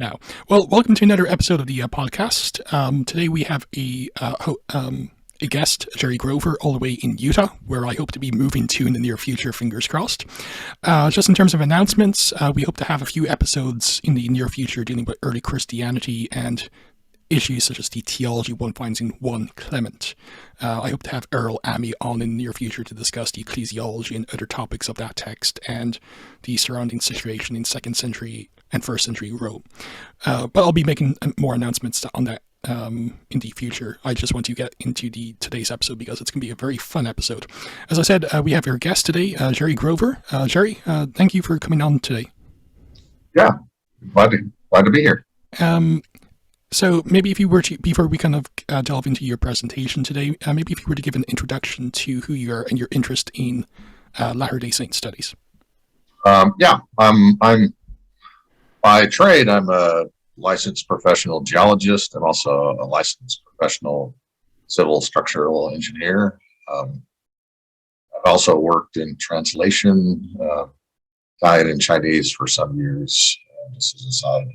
Now, well, welcome to another episode of the podcast. Today we have a guest, Jerry Grover, all the way in Utah, where I hope to be moving to in the near future, fingers crossed. Just in terms of announcements, we hope to have a few episodes in the near future dealing with early Christianity and issues such as the theology one finds in 1 Clement. I hope to have Earl Amy on in the near future to discuss the ecclesiology and other topics of that text and the surrounding situation in 2nd century and 1st century Rome. But I'll be making more announcements on that in the future. I just want to get into today's episode because it's going to be a very fun episode. As I said, we have our guest today, Jerry Grover. Jerry, thank you for coming on today. Yeah, glad to be here. So maybe if you were to, before we kind of delve into your presentation today, maybe if you were to give an introduction to who you are and your interest in Latter-day Saint studies. I'm by trade, I'm a licensed professional geologist. I'm also a licensed professional civil structural engineer. I've also worked in translation, died in Chinese for some years, just as a side.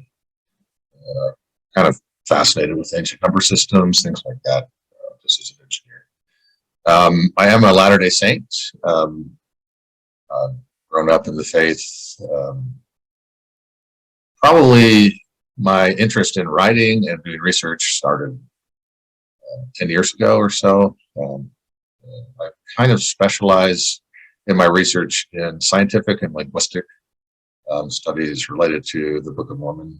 Kind of fascinated with ancient number systems, things like that, just as an engineer. I am a Latter-day Saint. Grown up in the faith. Probably my interest in writing and doing research started 10 years ago or so. I kind of specialize in my research in scientific and linguistic studies related to the Book of Mormon.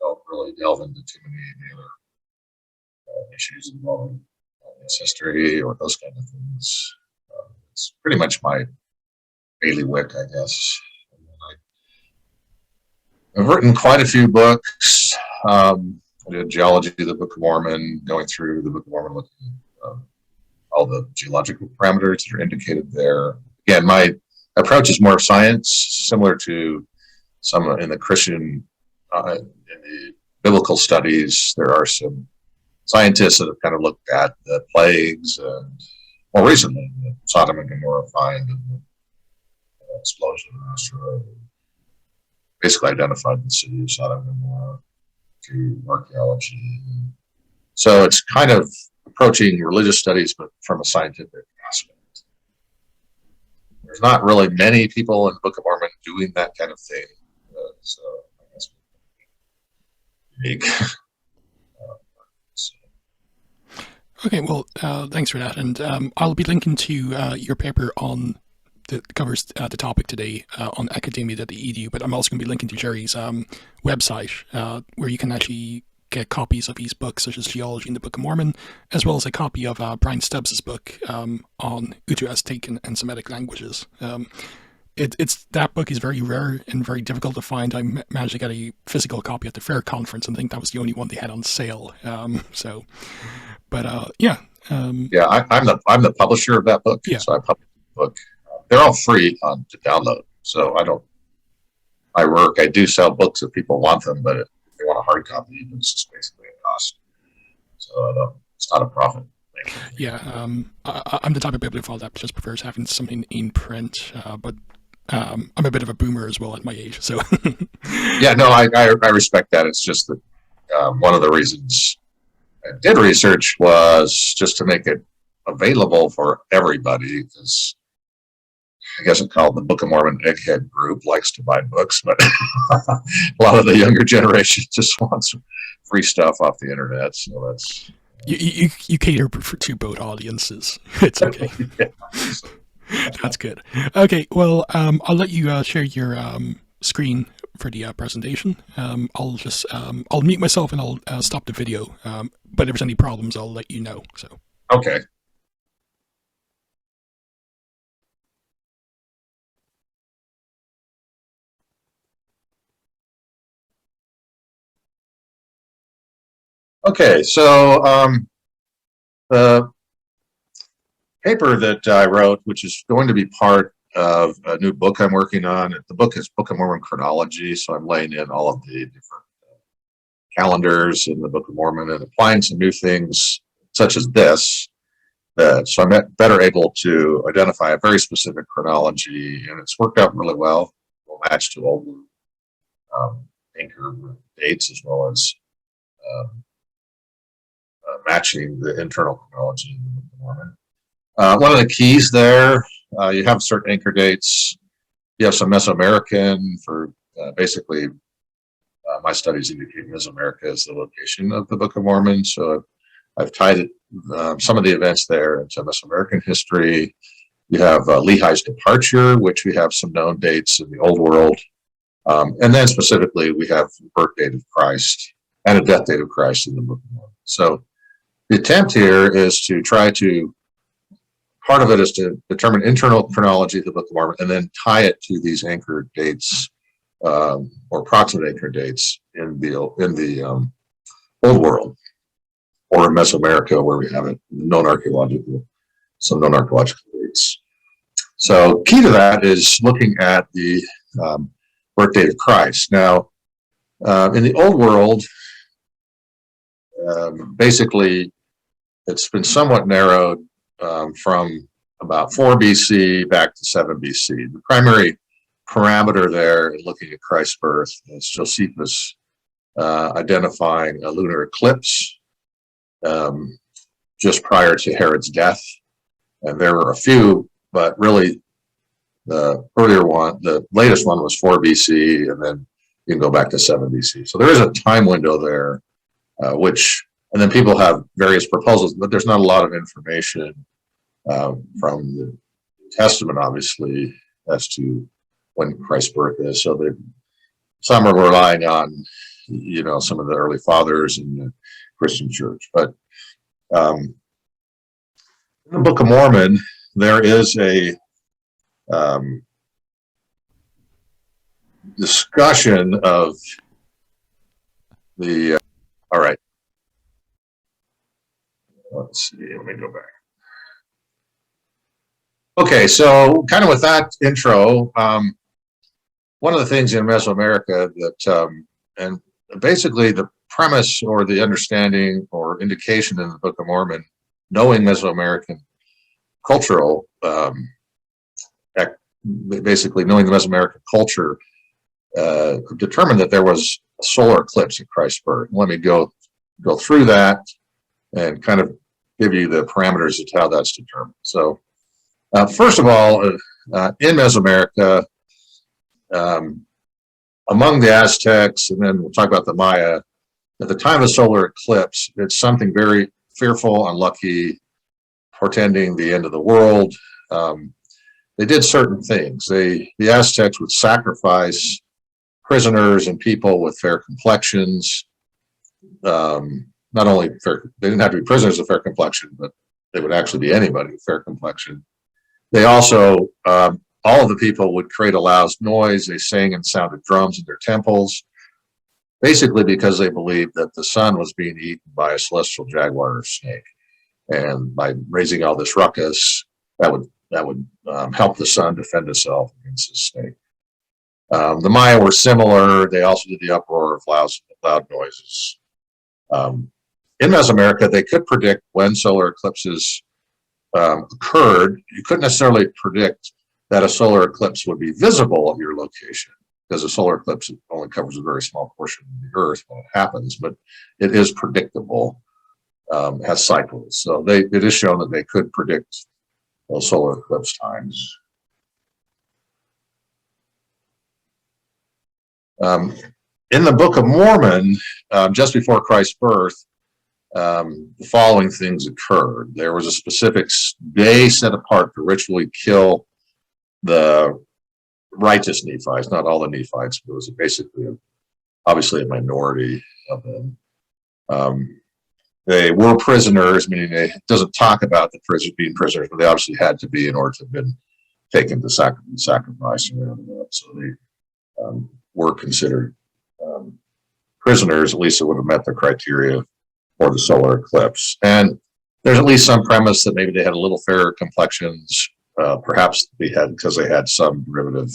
Don't really delve into too many other issues involving its history or those kind of things. It's pretty much my bailiwick, I guess. I've written quite a few books. I did geology, the Book of Mormon, going through the Book of Mormon, looking at all the geological parameters that are indicated there. Again, my approach is more of science, similar to some in the Christian, in the biblical studies. There are some scientists that have kind of looked at the plagues and more recently, the Sodom and Gomorrah find and the explosion of an asteroid. Basically identified the city of Sodom and Gomorrah through archaeology. So it's kind of approaching religious studies, but from a scientific aspect. There's not really many people in the Book of Mormon doing that kind of thing. So I guess unique. Okay, well, thanks for that. And I'll be linking to your paper on that covers the topic today on academia.edu, but I'm also going to be linking to Jerry's website where you can actually get copies of his books such as Geology and the Book of Mormon, as well as a copy of Brian Stubbs' book on Uto-Aztec and Semitic languages. It's that book is very rare and very difficult to find. I managed to get a physical copy at the Fair Conference, and I think that was the only one they had on sale. I'm the publisher of that book, yeah. So I published the book. They're all free to download. So I do sell books if people want them, but if they want a hard copy, it's just basically a cost. So it's not a profit thing. Yeah, I'm the type of bibliophile that just prefers having something in print, but I'm a bit of a boomer as well at my age, so. Yeah, no, I respect that. It's just that one of the reasons I did research was just to make it available for everybody, because I guess it's called the Book of Mormon Egghead Group likes to buy books, but a lot of the younger generation just wants free stuff off the internet. So that's you cater to both audiences. It's okay. Yeah. That's good. Okay, well, I'll let you share your screen for the presentation. I'll mute myself and I'll stop the video. But if there's any problems, I'll let you know. So okay. Okay, so the paper that I wrote, which is going to be part of a new book I'm working on, the book is Book of Mormon Chronology, so I'm laying in all of the different calendars in the Book of Mormon and applying some new things such as this. So I'm better able to identify a very specific chronology, and it's worked out really well. We'll match to old anchor dates, as well as matching the internal chronology in the Book of Mormon. One of the keys there, you have certain anchor dates. You have some Mesoamerican for basically my studies indicate Mesoamerica is the location of the Book of Mormon. So I've tied it, some of the events there into Mesoamerican history. You have Lehi's departure, which we have some known dates in the Old World. And then specifically, we have the birth date of Christ and a death date of Christ in the Book of Mormon. So the attempt here is to try to, part of it is to determine internal chronology of the Book of Mormon and then tie it to these anchor dates or approximate anchor dates in the Old World or in Mesoamerica, where we have it some known archaeological dates. So key to that is looking at the birth date of Christ. Now, in the Old World, basically, it's been somewhat narrowed from about 4 BC back to 7 BC. The primary parameter there in looking at Christ's birth is Josephus identifying a lunar eclipse just prior to Herod's death. And there were a few, but really the earlier one, the latest one was 4 BC, and then you can go back to 7 BC. So there is a time window there, and then people have various proposals, but there's not a lot of information from the Testament, obviously, as to when Christ's birth is. So some are relying on, some of the early fathers in the Christian church. But in the Book of Mormon, there is a discussion of the, all right. Let's see, let me go back. Okay, so kind of with that intro, one of the things in Mesoamerica that, and basically the premise or the understanding or indication in the Book of Mormon, knowing Mesoamerican cultural, basically knowing the Mesoamerican culture, determined that there was a solar eclipse at Christ's birth. Let me go through that and kind of give you the parameters of how that's determined. So, first of all, in Mesoamerica, among the Aztecs, and then we'll talk about the Maya, at the time of the solar eclipse, it's something very fearful, unlucky, portending the end of the world. They did certain things. The Aztecs would sacrifice prisoners and people with fair complexions. Not only fair, they didn't have to be prisoners of fair complexion, but they would actually be anybody with fair complexion. They also, all of the people would create a loud noise. They sang and sounded drums in their temples, basically because they believed that the sun was being eaten by a celestial jaguar or snake. And by raising all this ruckus, that would help the sun defend itself against the snake. The Maya were similar. They also did the uproar of loud noises. In Mesoamerica, they could predict when solar eclipses occurred. You couldn't necessarily predict that a solar eclipse would be visible at your location, because a solar eclipse only covers a very small portion of the Earth when it happens, but it is predictable, has cycles. So it is shown that they could predict those solar eclipse times. In the Book of Mormon, just before Christ's birth, the following things occurred. There was a specific day set apart to ritually kill the righteous Nephites, not all the Nephites, but it was basically obviously a minority of them. They were prisoners, meaning it doesn't talk about the prisoners being prisoners, but they obviously had to be in order to have been taken to sacrifice and rounded up. So they were considered prisoners. At least it would have met the criteria for the solar eclipse. And there's at least some premise that maybe they had a little fairer complexions. Perhaps they had, because they had some derivative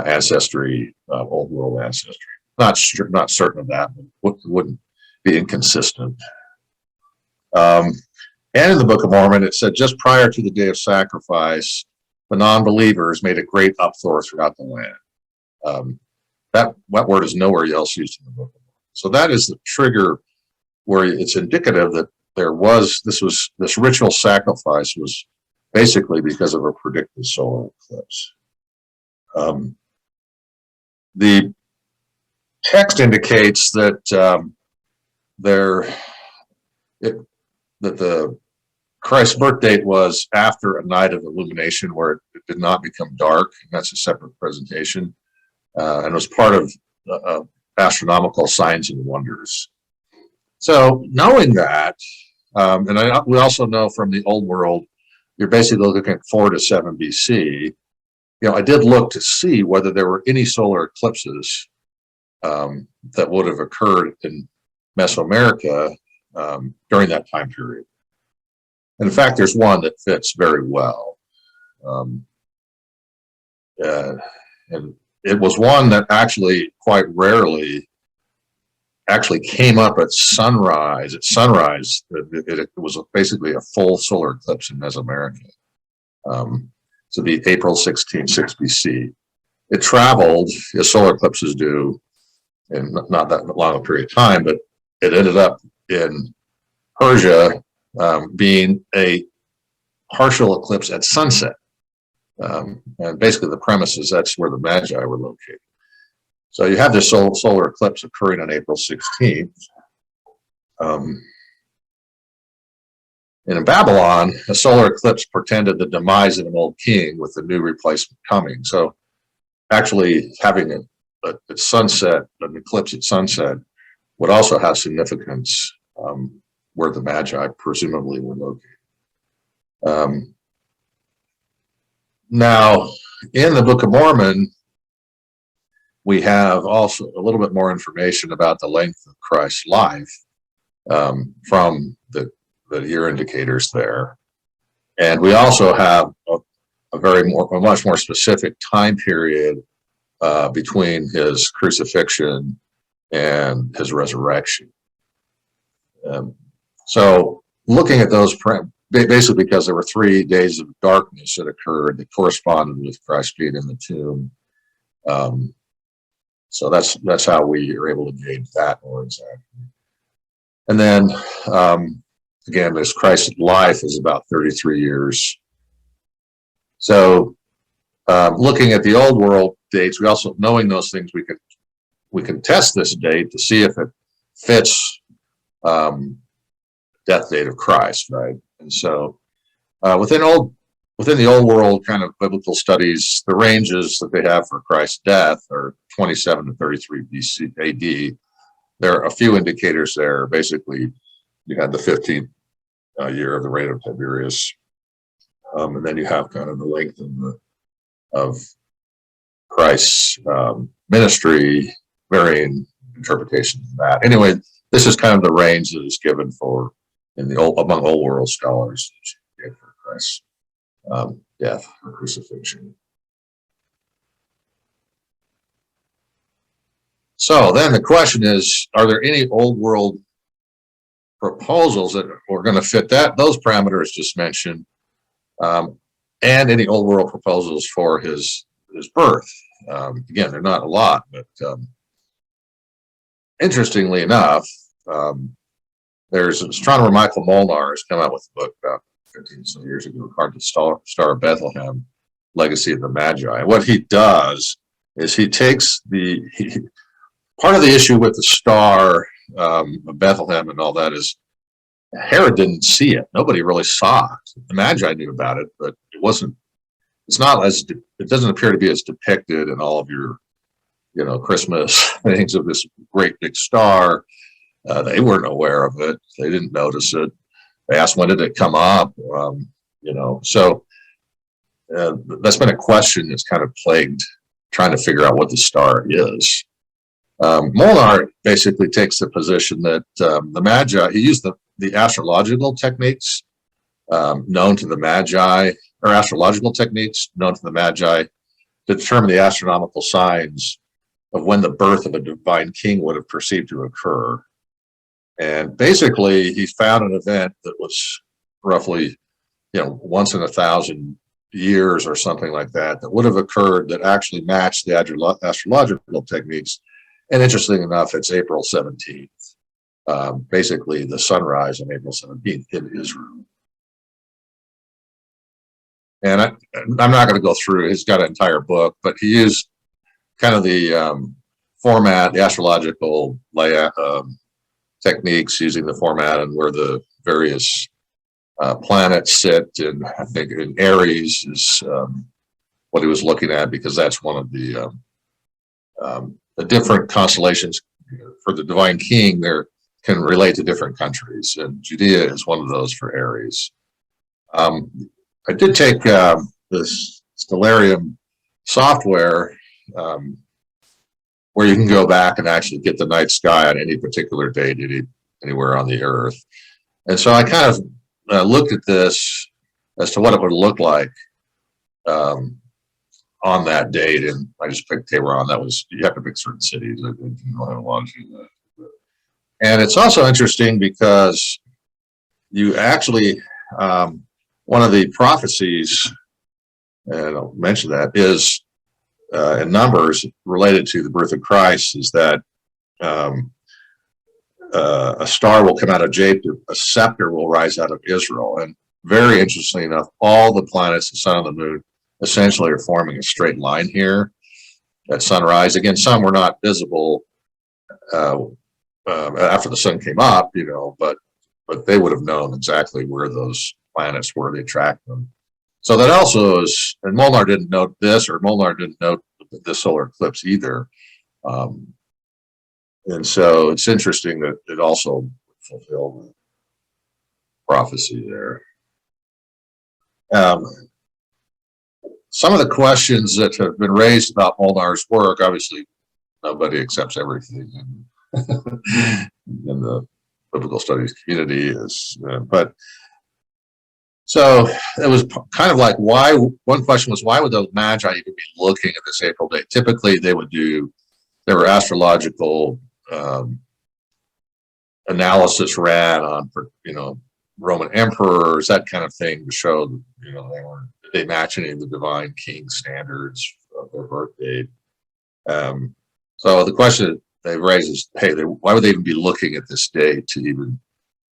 ancestry, old world ancestry. Not certain of that, but wouldn't be inconsistent. And in the Book of Mormon, it said just prior to the day of sacrifice, the non-believers made a great uproar throughout the land. that word is nowhere else used in the Book of Mormon. So that is the trigger where it's indicative that this ritual sacrifice was basically because of a predicted solar eclipse. The text indicates that the Christ's birth date was after a night of illumination where it did not become dark, and that's a separate presentation, and was part of astronomical signs and wonders. So knowing that, we also know from the Old World, you're basically looking at 4 to 7 BC. I did look to see whether there were any solar eclipses that would have occurred in Mesoamerica during that time period. And in fact, there's one that fits very well. And it was one that actually quite rarely actually came up at sunrise. At sunrise, it was basically a full solar eclipse in Mesoamerica. So the April 16, 6 BC. It traveled, as solar eclipses do, in not that long a period of time, but it ended up in Persia being a partial eclipse at sunset. And basically the premise is that's where the Magi were located. So you have this solar eclipse occurring on April 16th. And in Babylon, a solar eclipse portended the demise of an old king with a new replacement coming. So actually having a sunset, an eclipse at sunset, would also have significance where the Magi presumably were located. Now, in the Book of Mormon, we have also a little bit more information about the length of Christ's life from the year indicators there. And we also have a much more specific time period between his crucifixion and his resurrection. So looking at those, basically because there were 3 days of darkness that occurred that corresponded with Christ being in the tomb. So that's how we are able to gauge that more exactly. And then, again, this Christ's life is about 33 years. So looking at the Old World dates, we also, knowing those things, we can test this date to see if it fits death date of Christ, right? And so within the Old World kind of biblical studies, the ranges that they have for Christ's death are 27 to 33 BC AD. There are a few indicators there. Basically, you had the 15th year of the reign of Tiberius, and then you have kind of the length of Christ's ministry, varying interpretations of that. Anyway, this is kind of the range that is given for among Old World scholars for Christ's death or crucifixion. So then the question is, are there any Old World proposals that are going to fit those parameters just mentioned, and any Old World proposals for his birth? Again, they're not a lot, but interestingly enough, there's astronomer Michael Molnar has come out with a book about 15 some years ago called The Star of Bethlehem, Legacy of the Magi. And what he does is he takes part of the issue with the Star of Bethlehem and all that is Herod didn't see it. Nobody really saw it. The Magi knew about it, but it doesn't appear to be as depicted in all of your, Christmas things of this great big star. They weren't aware of it. They didn't notice it. They asked, when did it come up? So that's been a question that's kind of plagued trying to figure out what the star is. Molnar basically takes the position that the Magi, he used the astrological techniques known to the Magi, or astrological techniques known to the Magi, to determine the astronomical signs of when the birth of a divine king would have perceived to occur. And basically, he found an event that was roughly, once in 1,000 years or something like that would have occurred that actually matched the astrological techniques. And interestingly enough, it's April 17th, basically the sunrise on April 17th in Israel. And I'm not going to go through, he's got an entire book, but he used kind of the format, the astrological layout techniques using the format and where the various planets sit. And I think in Aries is what he was looking at, because that's one of the different constellations for the divine king there can relate to different countries. And Judea is one of those for Aries. I did take this Stellarium software where you can go back and actually get the night sky on any particular date anywhere on the Earth. And so I kind of looked at this as to what it would look like on that date, and I just picked Tehran. That was, you have to pick certain cities. I don't have a lot of that. And it's also interesting because you actually one of the prophecies, and I'll mention that, is in Numbers related to the birth of Christ, is that a star will come out of Japheth, a scepter will rise out of Israel. And very interestingly enough, all the planets, the sun and the moon, essentially are forming a straight line here at sunrise. Again, some were not visible after the sun came up, but they would have known exactly where those planets were. They tracked them. So that also is, and Molnar didn't note this, or Molnar didn't note the solar eclipse either. And so it's interesting that it also fulfilled the prophecy there. Some of the questions that have been raised about Molnar's work, obviously nobody accepts everything in the biblical studies community, but so it was kind of like, why, one question was, why would the Magi even be looking at this April date? Typically they would do, there were astrological analysis ran on, Roman emperors, that kind of thing, to show, did they match any of the divine king standards of their birth date? So the question they raise is, hey, why would they even be looking at this date to even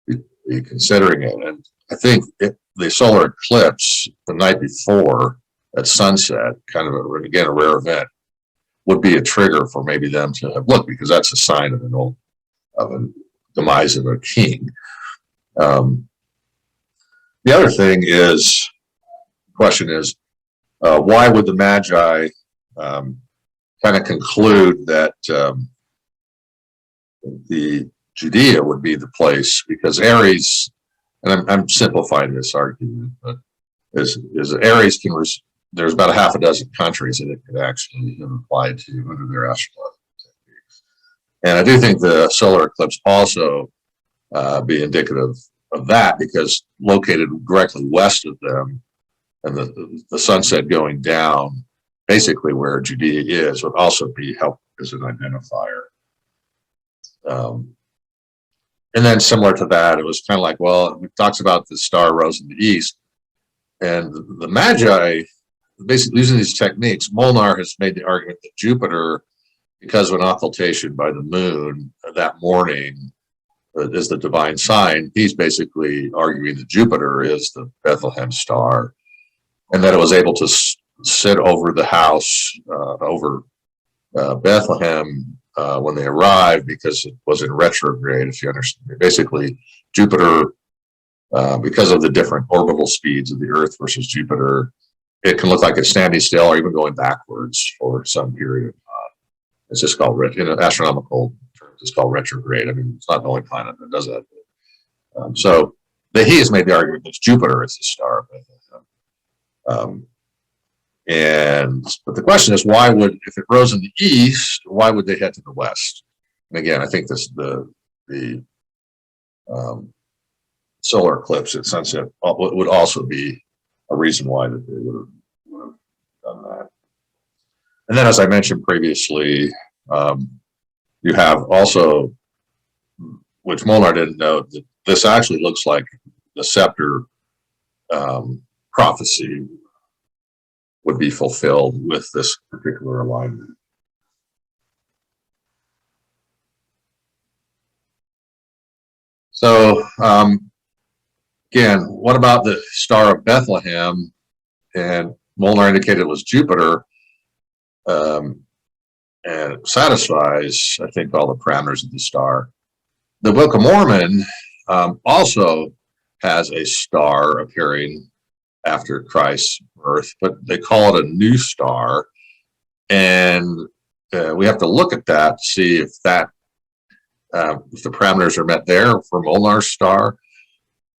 be considering it? And I think the solar eclipse the night before at sunset, kind of again a rare event, would be a trigger for maybe them to have looked, because that's a sign of a demise of a king. The other thing is, question is, why would the Magi kind of conclude that the Judea would be the place? Because Aries, and I'm simplifying this argument, but is Aries there's about a half a dozen countries that it could actually apply to under their astrological techniques. And I do think the solar eclipse also be indicative of that, because located directly west of them, and the sunset going down, basically where Judea is, would also be helpful as an identifier. And then similar to that, it was kind of like, well, it talks about the star rose in the east, and the Magi, basically using these techniques, Molnar has made the argument that Jupiter, because of an occultation by the moon that morning, is the divine sign. He's basically arguing that Jupiter is the Bethlehem star, and that it was able to sit over the house, over Bethlehem, when they arrived, because it was in retrograde, if you understand. Basically, Jupiter, because of the different orbital speeds of the Earth versus Jupiter, it can look like it's standing still or even going backwards for some period of time. It's just called, in astronomical terms, it's called retrograde. I mean, it's not the only planet that does that. So he has made the argument that Jupiter is the star of Bethlehem. But the question is, why would, if it rose in the east, why would they head to the west? And again, I think the solar eclipse at sunset would also be a reason why that they would have done that. And then, as I mentioned previously, you have also, which Molnar didn't know, that this actually looks like the scepter prophecy would be fulfilled with this particular alignment. So again, what about the Star of Bethlehem? And Molnar indicated it was Jupiter, and it satisfies, I think, all the parameters of the star. The Book of Mormon also has a star appearing after Christ's birth, but they call it a new star, and we have to look at that to see if that if the parameters are met there for Molnar's star,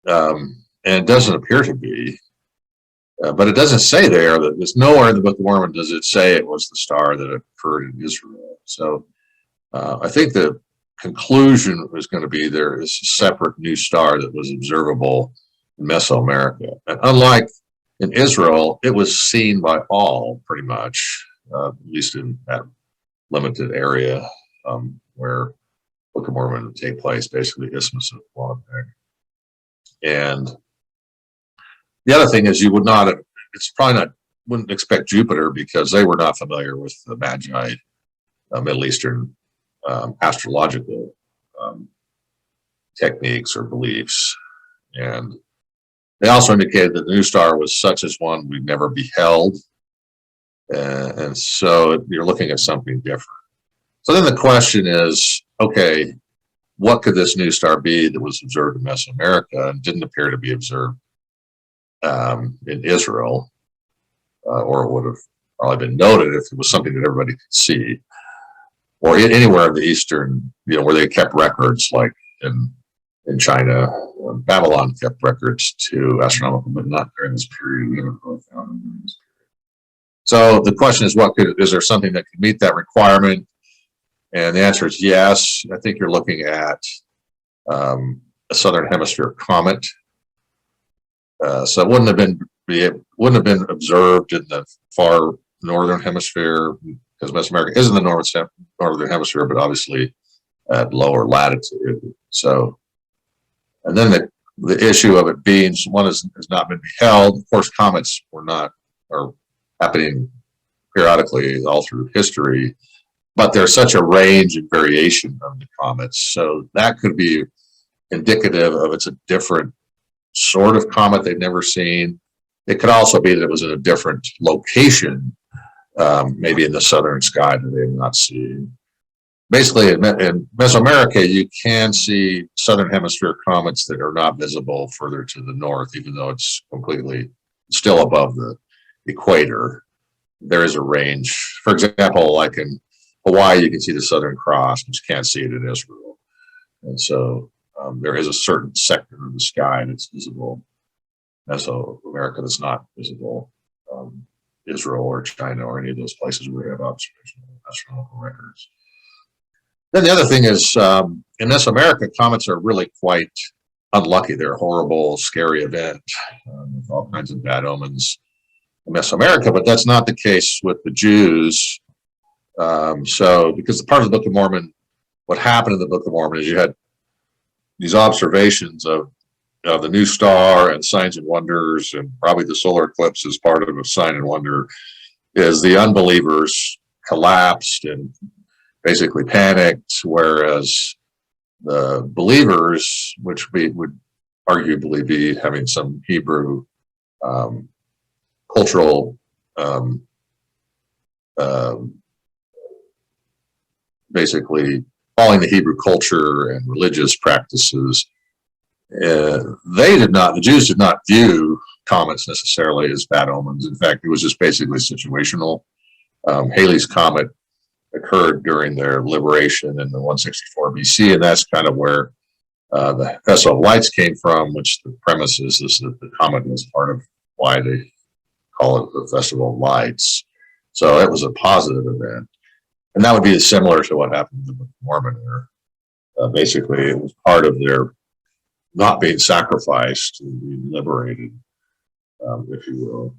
and it doesn't appear to be. But it doesn't say there that there's nowhere in the Book of Mormon does it say it was the star that occurred in Israel. So I think the conclusion was going to be there is a separate new star that was observable in Mesoamerica. And unlike in Israel, it was seen by all pretty much, at least in that limited area where Book of Mormon would take place, basically Isthmus of Guantanamo. And the other thing is you would not have, it's probably not, wouldn't expect Jupiter because they were not familiar with the Magi Middle Eastern astrological techniques or beliefs. And they also indicated that the new star was such as one we've never beheld. And so you're looking at something different. So then the question is, okay, what could this new star be that was observed in Mesoamerica and didn't appear to be observed in Israel, or it would have probably been noted if it was something that everybody could see, or anywhere in the Eastern, where they kept records, like in China. Babylon kept records too, astronomical, but not during this period. We never really found them during this period. So the question is, is there something that could meet that requirement? And the answer is yes. I think you're looking at a southern hemisphere comet. So it wouldn't have been observed in the far northern hemisphere, because Mesoamerica is in the northern hemisphere, but obviously at lower latitude. So, and then the issue of it being one has not been beheld. Of course, comets are happening periodically all through history, but there's such a range and variation of the comets. So that could be indicative of it's a different sort of comet they've never seen. It could also be that it was in a different location, maybe in the southern sky that they've not seen. Basically, in Mesoamerica, you can see southern hemisphere comets that are not visible further to the north, even though it's completely still above the equator. There is a range. For example, like in Hawaii, you can see the Southern Cross, but you can't see it in Israel. And so there is a certain sector of the sky that's visible. Mesoamerica that's not visible. Israel or China or any of those places where we have observational astronomical records. Then the other thing is, in Mesoamerica, comets are really quite unlucky. They're a horrible, scary event with all kinds of bad omens in Mesoamerica, but that's not the case with the Jews. So, because the part of the Book of Mormon, what happened in the Book of Mormon is you had these observations of the new star and signs and wonders, and probably the solar eclipse is part of a sign and wonder, is the unbelievers collapsed and basically panicked, whereas the believers, which we would arguably be having some Hebrew cultural basically following the Hebrew culture and religious practices, the Jews did not view comets necessarily as bad omens. In fact, it was just basically situational. Halley's Comet occurred during their liberation in the 164 BC, and that's kind of where the Festival of Lights came from, which the premise is that the comet was part of why they call it the Festival of Lights. So it was a positive event. And that would be similar to what happened in the Book of Mormon, where basically it was part of their not being sacrificed and being liberated, if you will.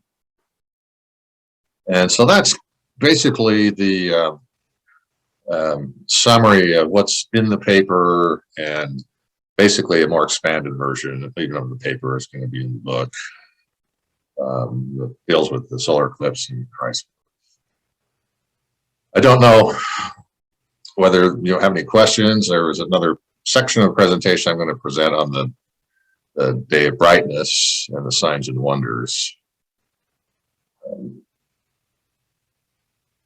And so that's basically the summary of what's in the paper, and basically a more expanded version even of the paper is going to be in the book. that deals with the solar eclipse and Christ. I don't know whether you have any questions. There was another section of the presentation I'm going to present on the day of brightness and the signs and wonders.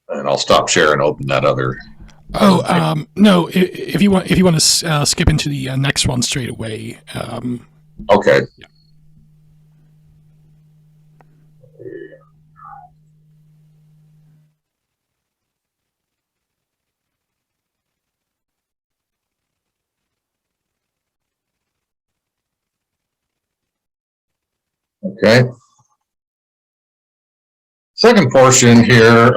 And I'll stop share and open that other. No. If you want to skip into the next one straight away. Okay. Yeah. Okay. Second portion here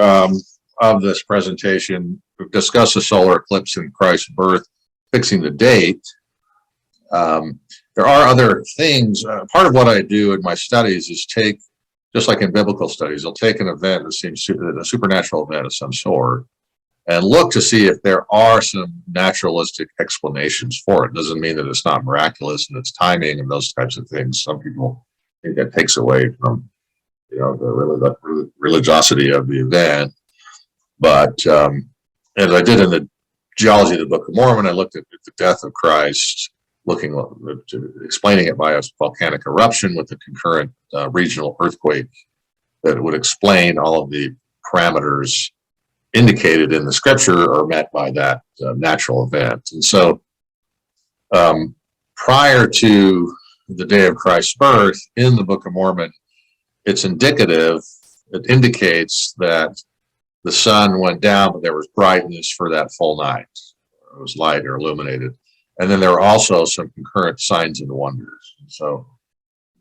of this presentation, we've discussed the solar eclipse and Christ's birth, fixing the date. There are other things. Part of what I do in my studies is take, just like in biblical studies, I'll take an event that seems a supernatural event of some sort and look to see if there are some naturalistic explanations for it. Doesn't mean that it's not miraculous and its timing and those types of things. Some people think that takes away from, the religiosity of the event. But as I did in the geology of the Book of Mormon, I looked at the death of Christ, explaining it by a volcanic eruption with a concurrent regional earthquake that would explain all of the parameters indicated in the scripture are met by that natural event. And so prior to the day of Christ's birth in the Book of Mormon, it's indicative, it indicates that the sun went down, but there was brightness for that full night. It was light or illuminated. And then there are also some concurrent signs and wonders. So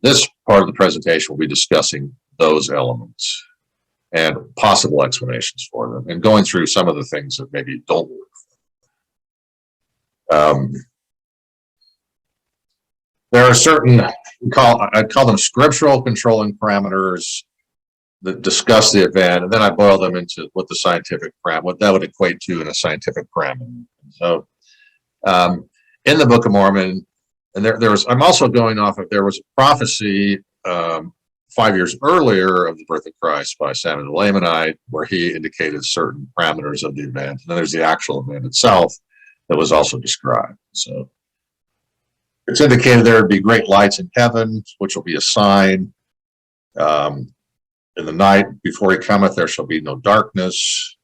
this part of the presentation will be discussing those elements and possible explanations for them and going through some of the things that maybe don't work. There are certain, I'd call them scriptural controlling parameters that discuss the event, and then I boil them into what the scientific what that would equate to in a scientific parameter. So in the Book of Mormon, and I'm also going off of, there was a prophecy 5 years earlier of the birth of Christ by Samuel the Lamanite, where he indicated certain parameters of the event. And then there's the actual event itself that was also described. So it's indicated there would be great lights in heaven, which will be a sign. In the night before he cometh, there shall be no darkness.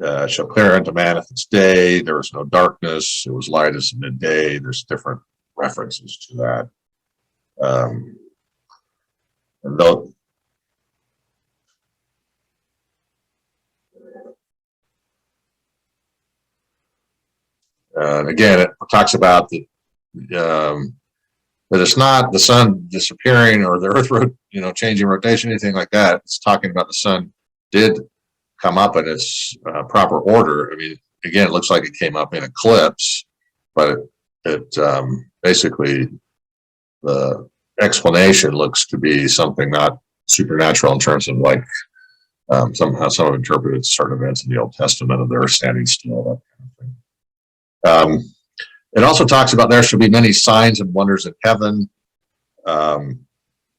Shall clear unto man if it's day. There was no darkness. It was light as midday. There's different references to that. And though and again, it talks about that it's not the sun disappearing or the earth, changing rotation, anything like that. It's talking about the sun did come up in its proper order. I mean, again, it looks like it came up in eclipse, but it basically, the explanation looks to be something not supernatural in terms of like somehow some have interpreted certain events in the Old Testament of their standing still, that kind of thing. It also talks about there should be many signs and wonders in heaven.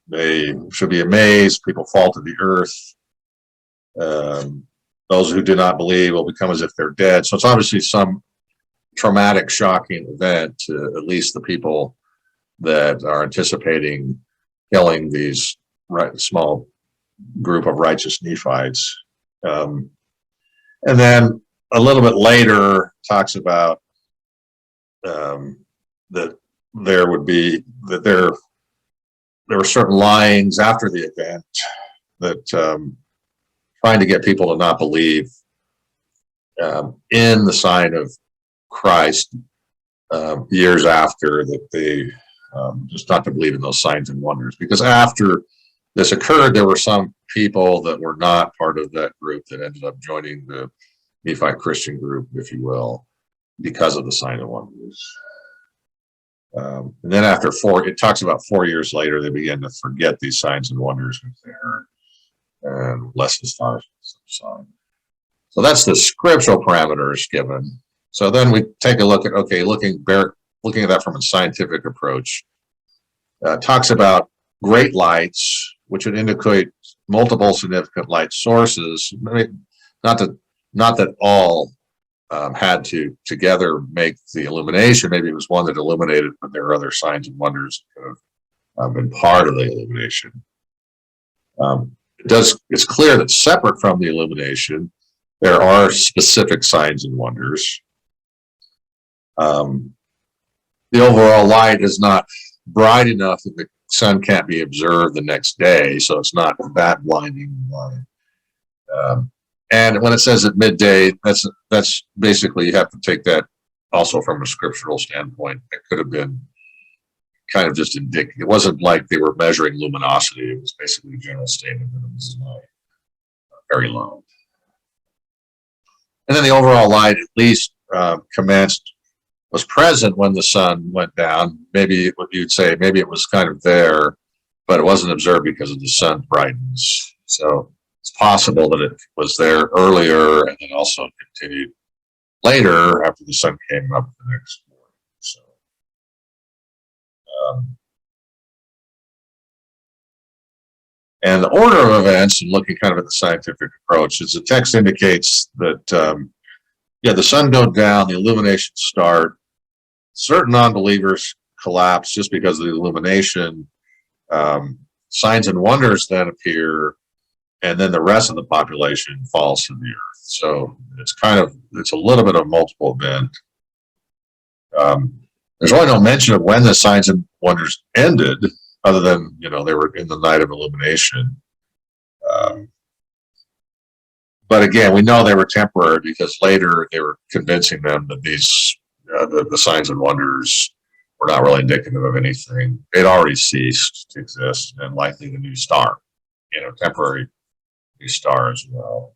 They should be amazed. People fall to the earth. Those who do not believe will become as if they're dead. So it's obviously some traumatic, shocking event to at least the people that are anticipating killing these small group of righteous Nephites. And then a little bit later talks about that there were certain lyings after the event that trying to get people to not believe in the sign of Christ years after, that they just not to believe in those signs and wonders, because after this occurred, there were some people that were not part of that group that ended up joining the Nephite Christian group, if you will, because of the sign and wonders. And then after it talks about 4 years later, they began to forget these signs and wonders which they heard, and less astonishment. So that's the scriptural parameters given. So then we take a look at, okay, looking at that from a scientific approach. Talks about great lights, which would indicate multiple significant light sources. Not that all had to together make the illumination. Maybe it was one that illuminated, but there are other signs and wonders that could have been part of the illumination. It's clear that separate from the illumination, there are specific signs and wonders. The overall light is not bright enough that the sun can't be observed the next day, so it's not that blinding light. And when it says at midday, that's basically, you have to take that also from a scriptural standpoint. It could have been kind of just indicative. It wasn't like they were measuring luminosity. It was basically a general statement that it was very low. And then the overall light at least was present when the sun went down. Maybe what you'd say, maybe it was kind of there, but it wasn't observed because of the sun's brightness. So it's possible that it was there earlier and then also continued later after the sun came up the next morning. So, and the order of events, and looking kind of at the scientific approach, is the text indicates that, the sun goes down, the illuminations start, certain non-believers collapse just because of the illumination, signs and wonders then appear, and then the rest of the population falls to the earth. So it's a little bit of multiple event. There's really no mention of when the signs and wonders ended, other than, they were in the night of illumination. But again, we know they were temporary because later they were convincing them that the signs and wonders were not really indicative of anything. They'd already ceased to exist, and likely the new star, temporary new star as well.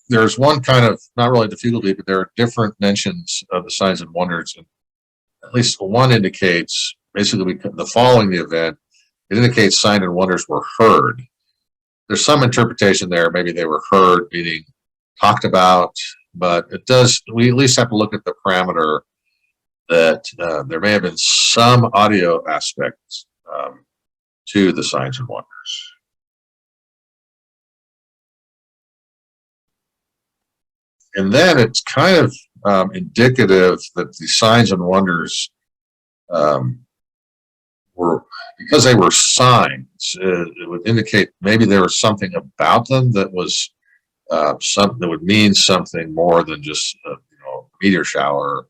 There's one kind of, not really difficulty, but there are different mentions of the signs and wonders, and at least one indicates, basically, the following the event, it indicates signs and wonders were heard. There's some interpretation there, maybe they were heard, meaning talked about, but we at least have to look at the parameter that there may have been some audio aspects to the signs and wonders. And then it's kind of indicative that the signs and wonders were, because they were signs, it would indicate maybe there was something about them that was something that would mean something more than just a meteor shower,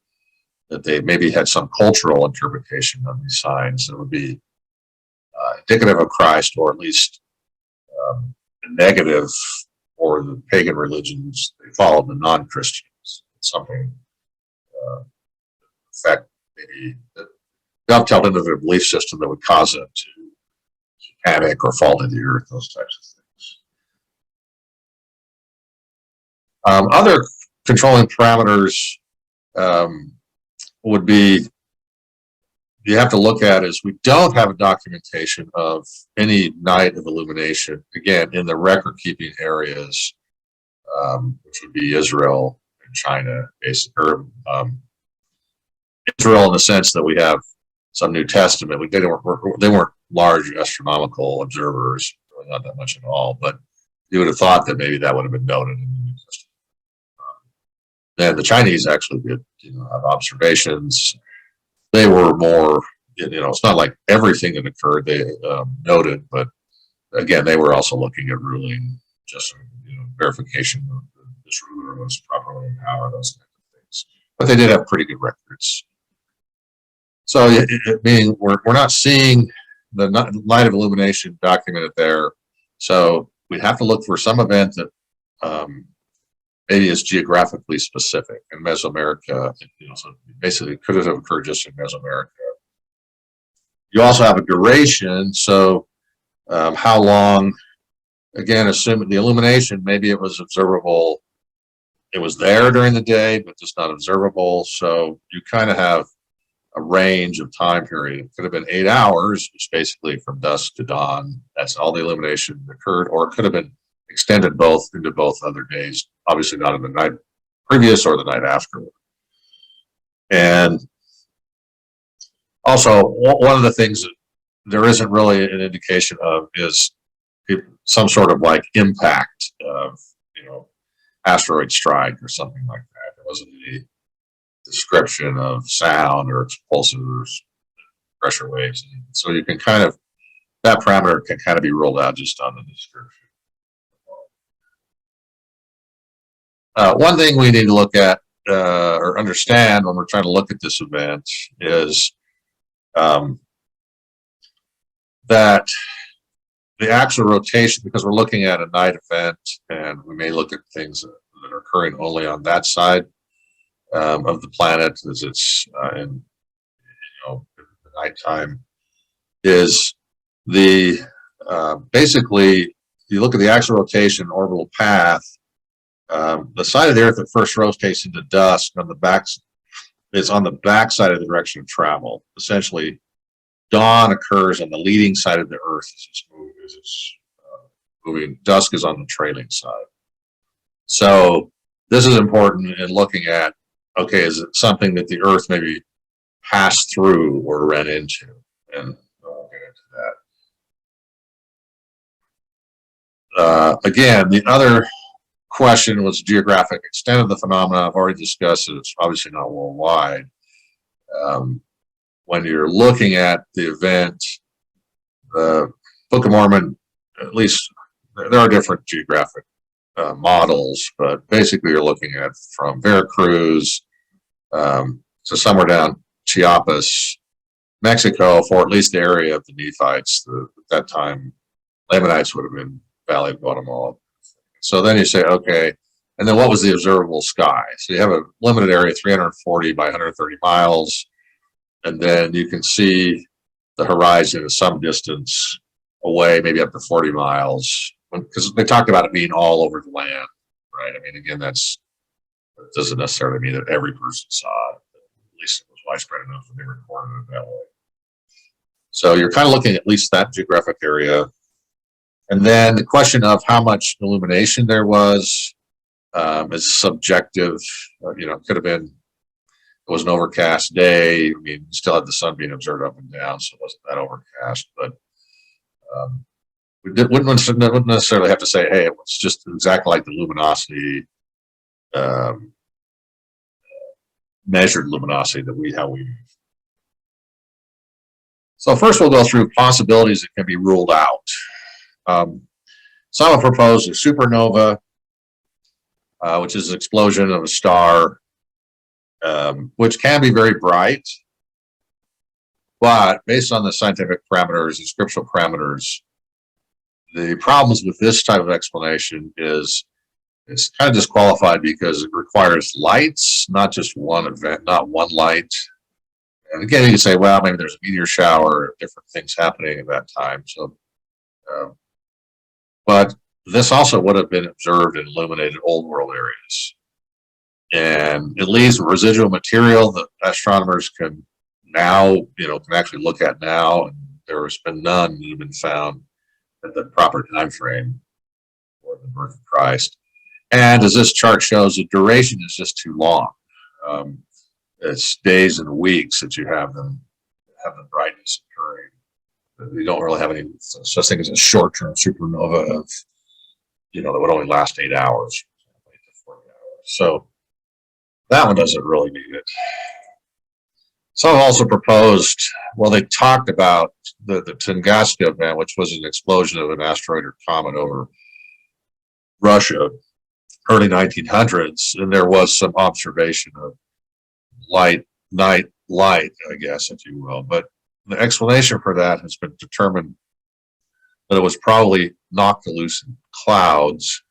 that they maybe had some cultural interpretation of these signs that would be indicative of Christ, or at least negative for the pagan religions they followed, the non-Christians. Something affect, maybe dovetailed into their belief system that would cause them to panic or fall to the earth, those types of things. Other controlling parameters would be, you have to look at is, we don't have a documentation of any night of illumination, again, in the record-keeping areas, which would be Israel and China, basically. Israel in the sense that we have some New Testament. They weren't large astronomical observers, really not that much at all, but you would have thought that maybe that would have been noted in the New Testament. Then the Chinese actually did, have observations. They were more, it's not like everything that occurred they noted, but again, they were also looking at ruling, just verification of this ruler was properly in power, those kinds of things. But they did have pretty good records. So meaning we're not seeing the light of illumination documented there. So we'd have to look for some event that maybe is geographically specific in Mesoamerica. So basically could it have occurred just in Mesoamerica? You also have a duration. So how long, again, assuming the illumination, maybe it was observable. It was there during the day, but just not observable. So you kind of have a range of time period. It could have been 8 hours, which basically from dusk to dawn. That's all the illumination occurred, or it could have been extended into both other days. Obviously not in the night previous or the night after. And also, one of the things that there isn't really an indication of is some sort of like impact of, asteroid strike or something like that. There wasn't any description of sound or explosives, pressure waves. So you can that parameter can kind of be ruled out just on the description. One thing we need to look at or understand when we're trying to look at this event is that the actual rotation, because we're looking at a night event and we may look at things that are occurring only on that side of the planet as it's in the nighttime, is basically you look at the actual rotation orbital path. The side of the Earth that first rotates into dusk on the back is on the back side of the direction of travel. Essentially, dawn occurs on the leading side of the Earth as it's moving. Dusk is on the trailing side. So this is important in looking at, okay, is it something that the Earth maybe passed through or ran into? And I'll get into that. Again, the other question was geographic extent of the phenomena. I've already discussed it. It's obviously not worldwide. When you're looking at the event, the Book of Mormon, at least there are different geographic models, but basically you're looking at from Veracruz to somewhere down Chiapas, Mexico, for at least the area of the Nephites. At that time, Lamanites would have been Valley of Guatemala. So then you say, okay, and then what was the observable sky? So you have a limited area, 340 by 130 miles, and then you can see the horizon is some distance away, maybe up to 40 miles, because they talked about it being all over the land, right? I mean, again, that doesn't necessarily mean that every person saw it, but at least it was widespread enough that they recorded it that way. So you're kind of looking at least that geographic area. And then the question of how much illumination there was is subjective. Could have been, it was an overcast day. I mean, you still had the sun being observed up and down, so it wasn't that overcast. But we wouldn't necessarily have to say, hey, it was just exactly like the luminosity, measured luminosity how we use. So first we'll go through possibilities that can be ruled out. Some have proposed a supernova, which is an explosion of a star, which can be very bright, but based on the scientific parameters and scriptural parameters, the problems with this type of explanation is it's kind of disqualified because it requires lights, not just one event, not one light. And again, you can say, well, maybe there's a meteor shower, different things happening at that time. So, but this also would have been observed in illuminated old world areas. And it leaves residual material that astronomers can now, can actually look at now. And there has been none that have been found at the proper time frame for the birth of Christ. And as this chart shows, the duration is just too long. It's days and weeks that you have the brightness occurring. You don't really have any such thing as a short-term supernova of, that would only last 8 hours, 8 to 40 hours. So that one doesn't really need it. Some also proposed, they talked about the Tunguska event, which was an explosion of an asteroid or comet over Russia, early 1900s, and there was some observation of night light, I guess, if you will. But the explanation for that has been determined that it was probably noctilucent clouds.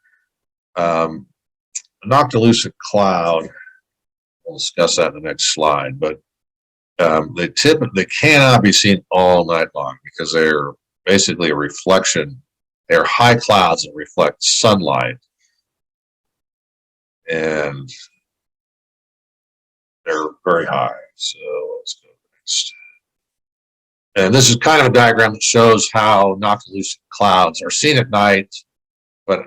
Noctilucent cloud, we'll discuss that in the next slide, but they cannot be seen all night long because they're basically a reflection. They're high clouds that reflect sunlight, and they're very high. So let's go next. And this is kind of a diagram that shows how noctilucent clouds are seen at night, but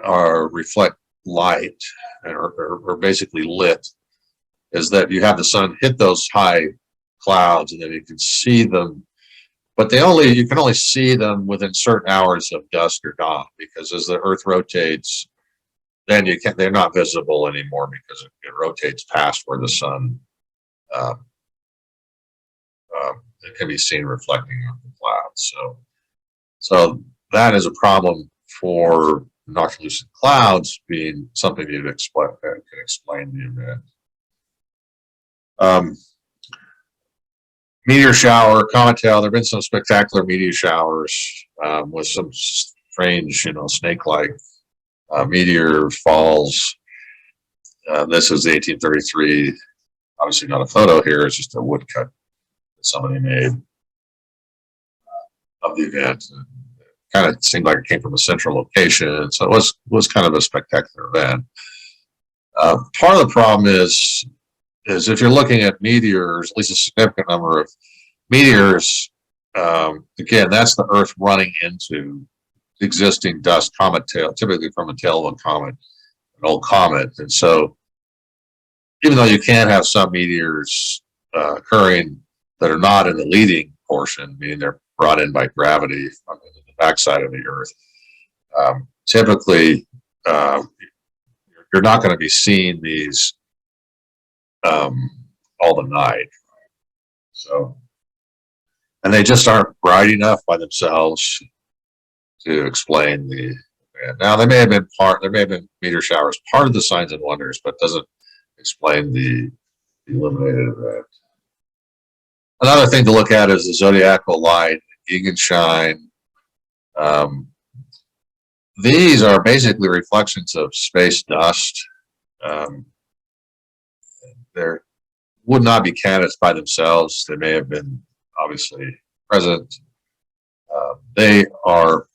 reflect light and are basically lit is that you have the sun hit those high clouds, and then you can see them, but you can only see them within certain hours of dusk or dawn, because as the Earth rotates, then they're not visible anymore, because it rotates past where the sun it can be seen reflecting on the clouds. So that is a problem for noctilucent clouds being something you'd expect that can explain the event. Meteor shower, comet tail. There have been some spectacular meteor showers with some strange, snake-like meteor falls. This is the 1833. Obviously, not a photo here. It's just a woodcut that somebody made of the event. It kind of seemed like it came from a central location, so it was kind of a spectacular event. Part of the problem is if you're looking at meteors, at least a significant number of meteors, again, that's the Earth running into existing dust comet tail, typically from a tail of a comet, an old comet. And so even though you can have some meteors occurring that are not in the leading portion, meaning they're brought in by gravity from the backside of the Earth, typically you're not going to be seeing these all the night. So, and they just aren't bright enough by themselves to explain the event. Now, there may have been meteor showers, part of the signs and wonders, but doesn't explain the illuminated event. Another thing to look at is the zodiacal light, Gegenschein. These are basically reflections of space dust. They would not be candidates by themselves. They may have been obviously present. They are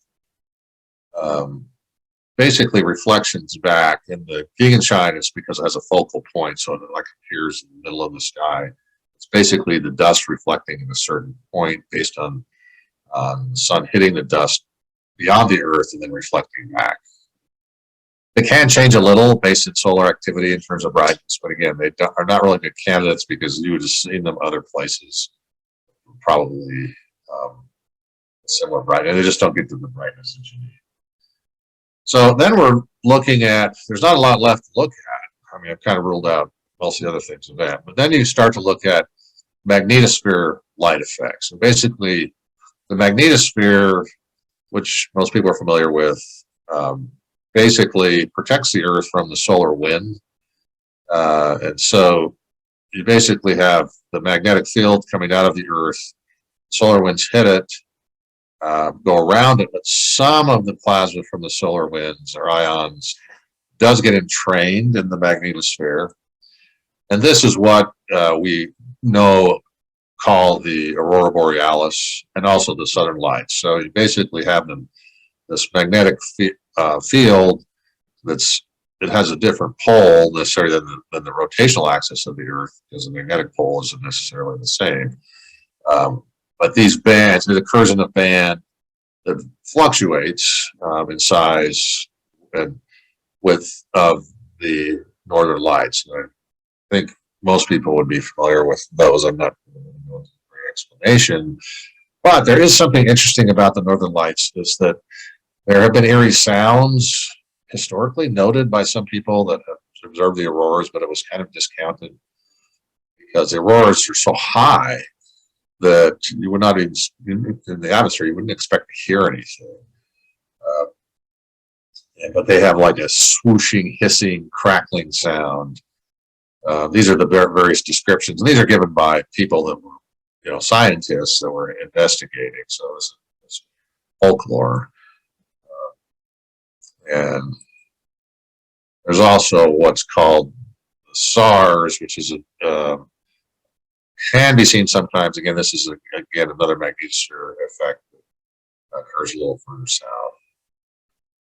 basically reflections back, and the Gegenschein is because it has a focal point, so it like appears in the middle of the sky. It's basically the dust reflecting in a certain point based on the sun hitting the dust beyond the Earth and then reflecting back. They can change a little based on solar activity in terms of brightness, but again, they are not really good candidates because you would have seen them other places, probably similar brightness. They just don't get to the brightness that you need. So then we're looking at, there's not a lot left to look at. I mean, I've kind of ruled out most of the other things of that, but then you start to look at magnetosphere light effects. And basically, the magnetosphere, which most people are familiar with, basically protects the Earth from the solar wind. And so you basically have the magnetic field coming out of the Earth, solar winds hit it, go around it, but some of the plasma from the solar winds or ions does get entrained in the magnetosphere. And this is what we call the aurora borealis and also the southern lights. So you basically have this magnetic field it has a different pole necessarily than the rotational axis of the Earth, because the magnetic pole isn't necessarily the same. But these bands, it occurs in a band that fluctuates in size and width of the northern lights. And I think most people would be familiar with those. I'm not going to go into the explanation, but there is something interesting about the northern lights, is that there have been eerie sounds historically noted by some people that have observed the auroras, but it was kind of discounted because the auroras are so high that you would not even, in the atmosphere, you wouldn't expect to hear anything. But they have like a swooshing, hissing, crackling sound. These are the various descriptions, and these are given by people that were, scientists that were investigating. So it's folklore. And there's also what's called the SARS, which is can be seen sometimes. Again, this is another magnetosphere effect that occurs a little further south.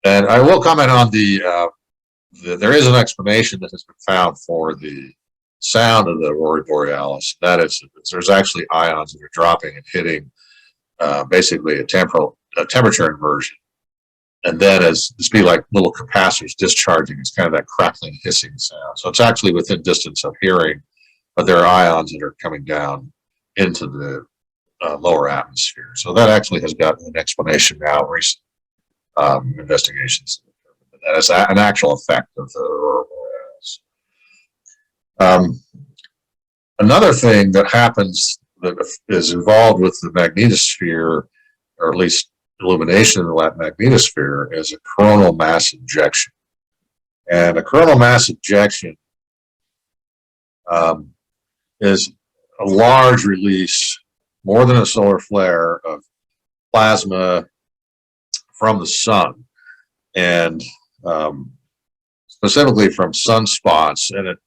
And I will comment on there is an explanation that has been found for the sound of the aurora borealis. That is, there's actually ions that are dropping and hitting basically a temperature inversion. And then it's be like little capacitors discharging. It's kind of that crackling, hissing sound. So it's actually within distance of hearing. but there are ions that are coming down into the lower atmosphere. So that actually has gotten an explanation now. Recent investigations. That is an actual effect of the aurora borealis. Another thing that happens that is involved with the magnetosphere, or at least illumination of the magnetosphere, is a coronal mass ejection. And a coronal mass ejection is a large release, more than a solar flare, of plasma from the sun, and specifically from sunspots. And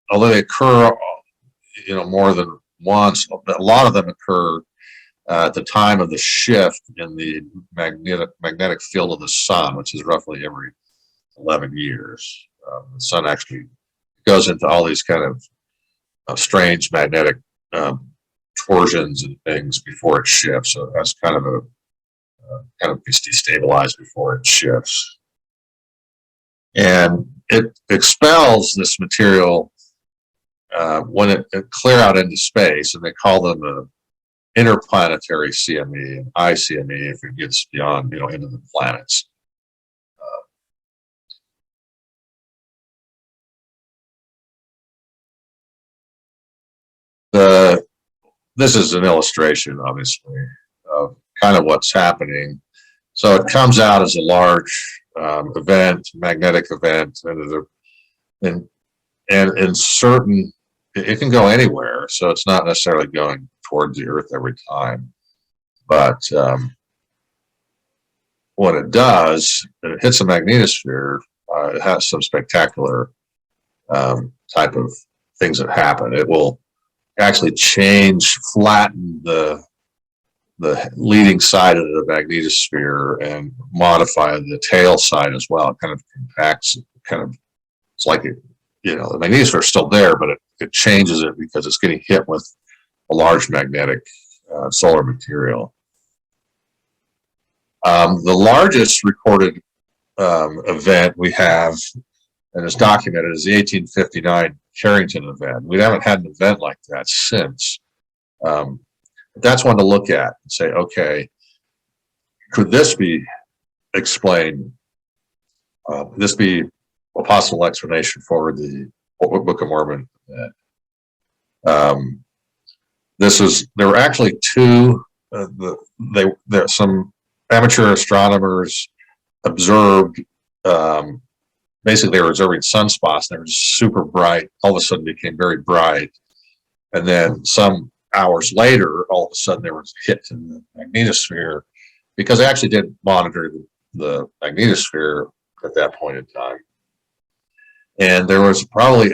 although they occur, more than once, a lot of them occur at the time of the shift in the magnetic field of the sun, which is roughly every 11 years. The sun actually goes into all these kind of strange magnetic torsions and things before it shifts. So that's kind of gets destabilized before it shifts. And it expels this material when it clear out into space, and they call them a interplanetary CME and ICME if it gets beyond, into the planets. This is an illustration, obviously, of kind of what's happening. So it comes out as a large magnetic event, and in certain, it can go anywhere. So it's not necessarily going towards the Earth every time, but when it does, and it hits the magnetosphere, it has some spectacular type of things that happen. It will actually flatten the leading side of the magnetosphere and modify the tail side as well. It kind of compacts, it's like the magnetosphere is still there, but it changes it because it's getting hit with a large magnetic solar material. The largest recorded event we have, and is documented, is the 1859 Carrington event. We haven't had an event like that since. That's one to look at and say, okay, could this be explained? This be a possible explanation for the Book of Mormon event? There were actually two. Some amateur astronomers observed. Basically, they were observing sunspots. They were super bright. All of a sudden, became very bright, and then some hours later, all of a sudden, there was a hit in the magnetosphere, because they actually did monitor the magnetosphere at that point in time. And there was probably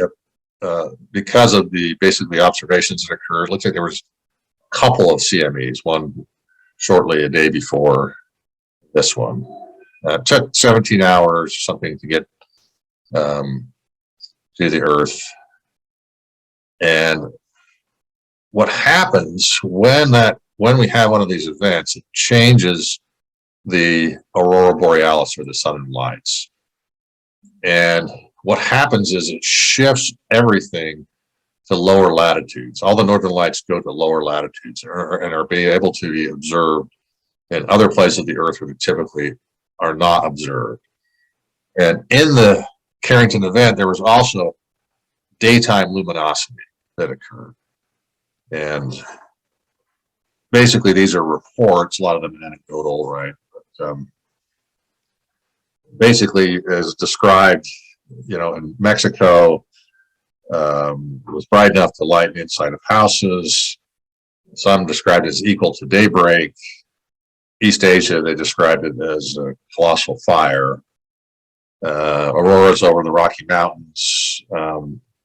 because of the observations that occurred, it looks like there was a couple of CMEs, one shortly a day before this one. It took 17 hours or something to get to the Earth. And what happens when we have one of these events, it changes the aurora borealis, or the southern lights. And what happens is it shifts everything to lower latitudes. All the northern lights go to lower latitudes and are being able to be observed in other places of the Earth where they typically are not observed. And in the Carrington event, there was also daytime luminosity that occurred. And basically, these are reports, a lot of them anecdotal, right? But basically, as described, in Mexico, it was bright enough to light the inside of houses. Some described it as equal to daybreak. East Asia, they described it as a colossal fire. Auroras over the Rocky Mountains.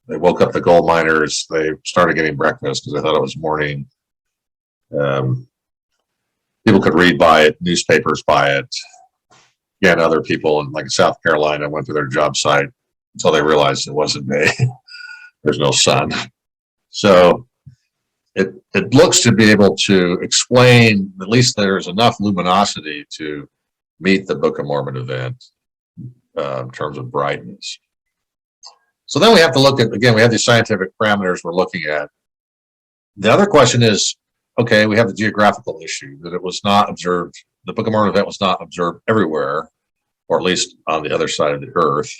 They woke up the gold miners. They started getting breakfast because they thought it was morning. People could read by it, newspapers by it. Again, other people in South Carolina went to their job site until they realized it wasn't day. There's no sun. So it looks to be able to explain, at least there's enough luminosity to meet the Book of Mormon event in terms of brightness. So then we have to look at, again, we have these scientific parameters we're looking at. The other question is, okay, we have the geographical issue that it was not observed, the Book of Mormon event was not observed everywhere, or at least on the other side of the Earth.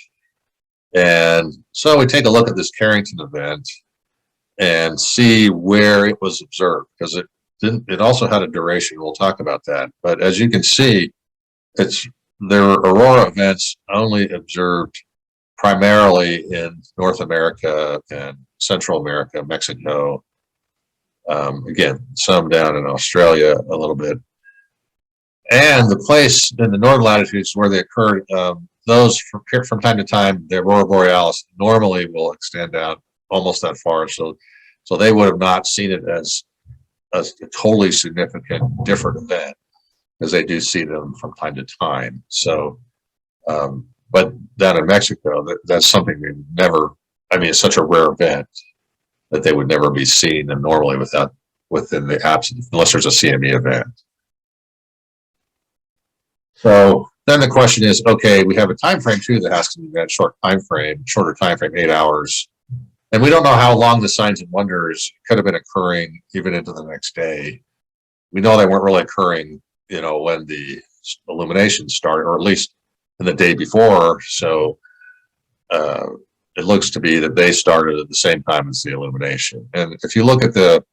And so we take a look at this Carrington event and see where it was observed, because it also had a duration. We'll talk about that. But as you can see, there were aurora events only observed primarily in North America and Central America, Mexico. Again, some down in Australia a little bit. And the place in the northern latitudes where they occurred, those from time to time, the aurora borealis normally will extend out almost that far. So they would have not seen it as a totally significant different event, as they do see them from time to time. So, but down in Mexico, that's something they never, I mean, it's such a rare event that they would never be seen, and normally within the absence, unless there's a CME event. So then the question is, okay, we have a time frame too that has to be that shorter time frame, 8 hours. And we don't know how long the signs and wonders could have been occurring even into the next day. We know they weren't really occurring, when the illumination started, or at least in the day before. So it looks to be that they started at the same time as the illumination. And if you look at the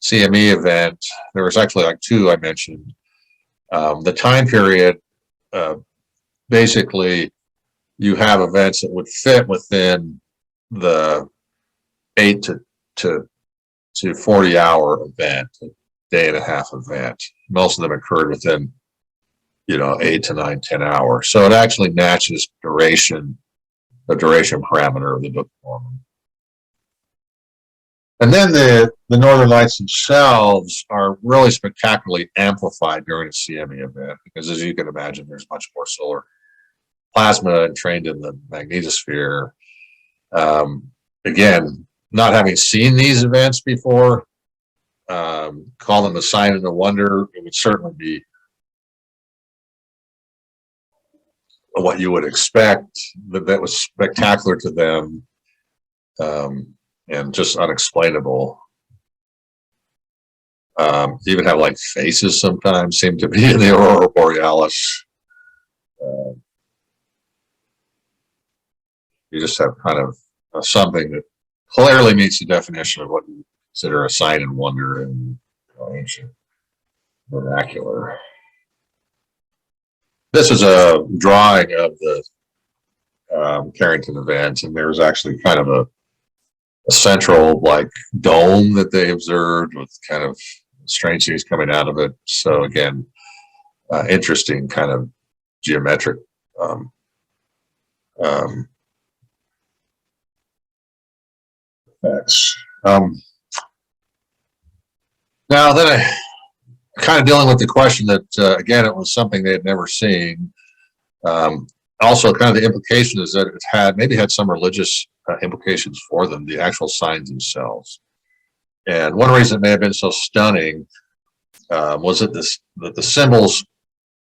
CME event, there was actually like two I mentioned. The time period, basically, you have events that would fit within the 8 to 40 hour event, a day and a half event. Most of them occurred within, 8 to 9, 10 hours. So it actually matches the duration parameter of the Book of Mormon. And then the Northern Lights themselves are really spectacularly amplified during a CME event, because as you can imagine, there's much more solar plasma entrained in the magnetosphere. Again, not having seen these events before, call them a sign and a wonder. It would certainly be what you would expect, but that was spectacular to them. And just unexplainable. Even have like faces sometimes seem to be in the aurora borealis. You just have kind of something that clearly meets the definition of what you consider a sign and wonder in ancient vernacular. This is a drawing of the Carrington event, and there was actually kind of a central dome that they observed with kind of strange things coming out of it. So again, interesting kind of geometric effects. Now then I kind of dealing with the question that again, it was something they had never seen. Also kind of the implication is that it maybe had some religious implications for them, the actual signs themselves. And one reason it may have been so stunning was that the symbols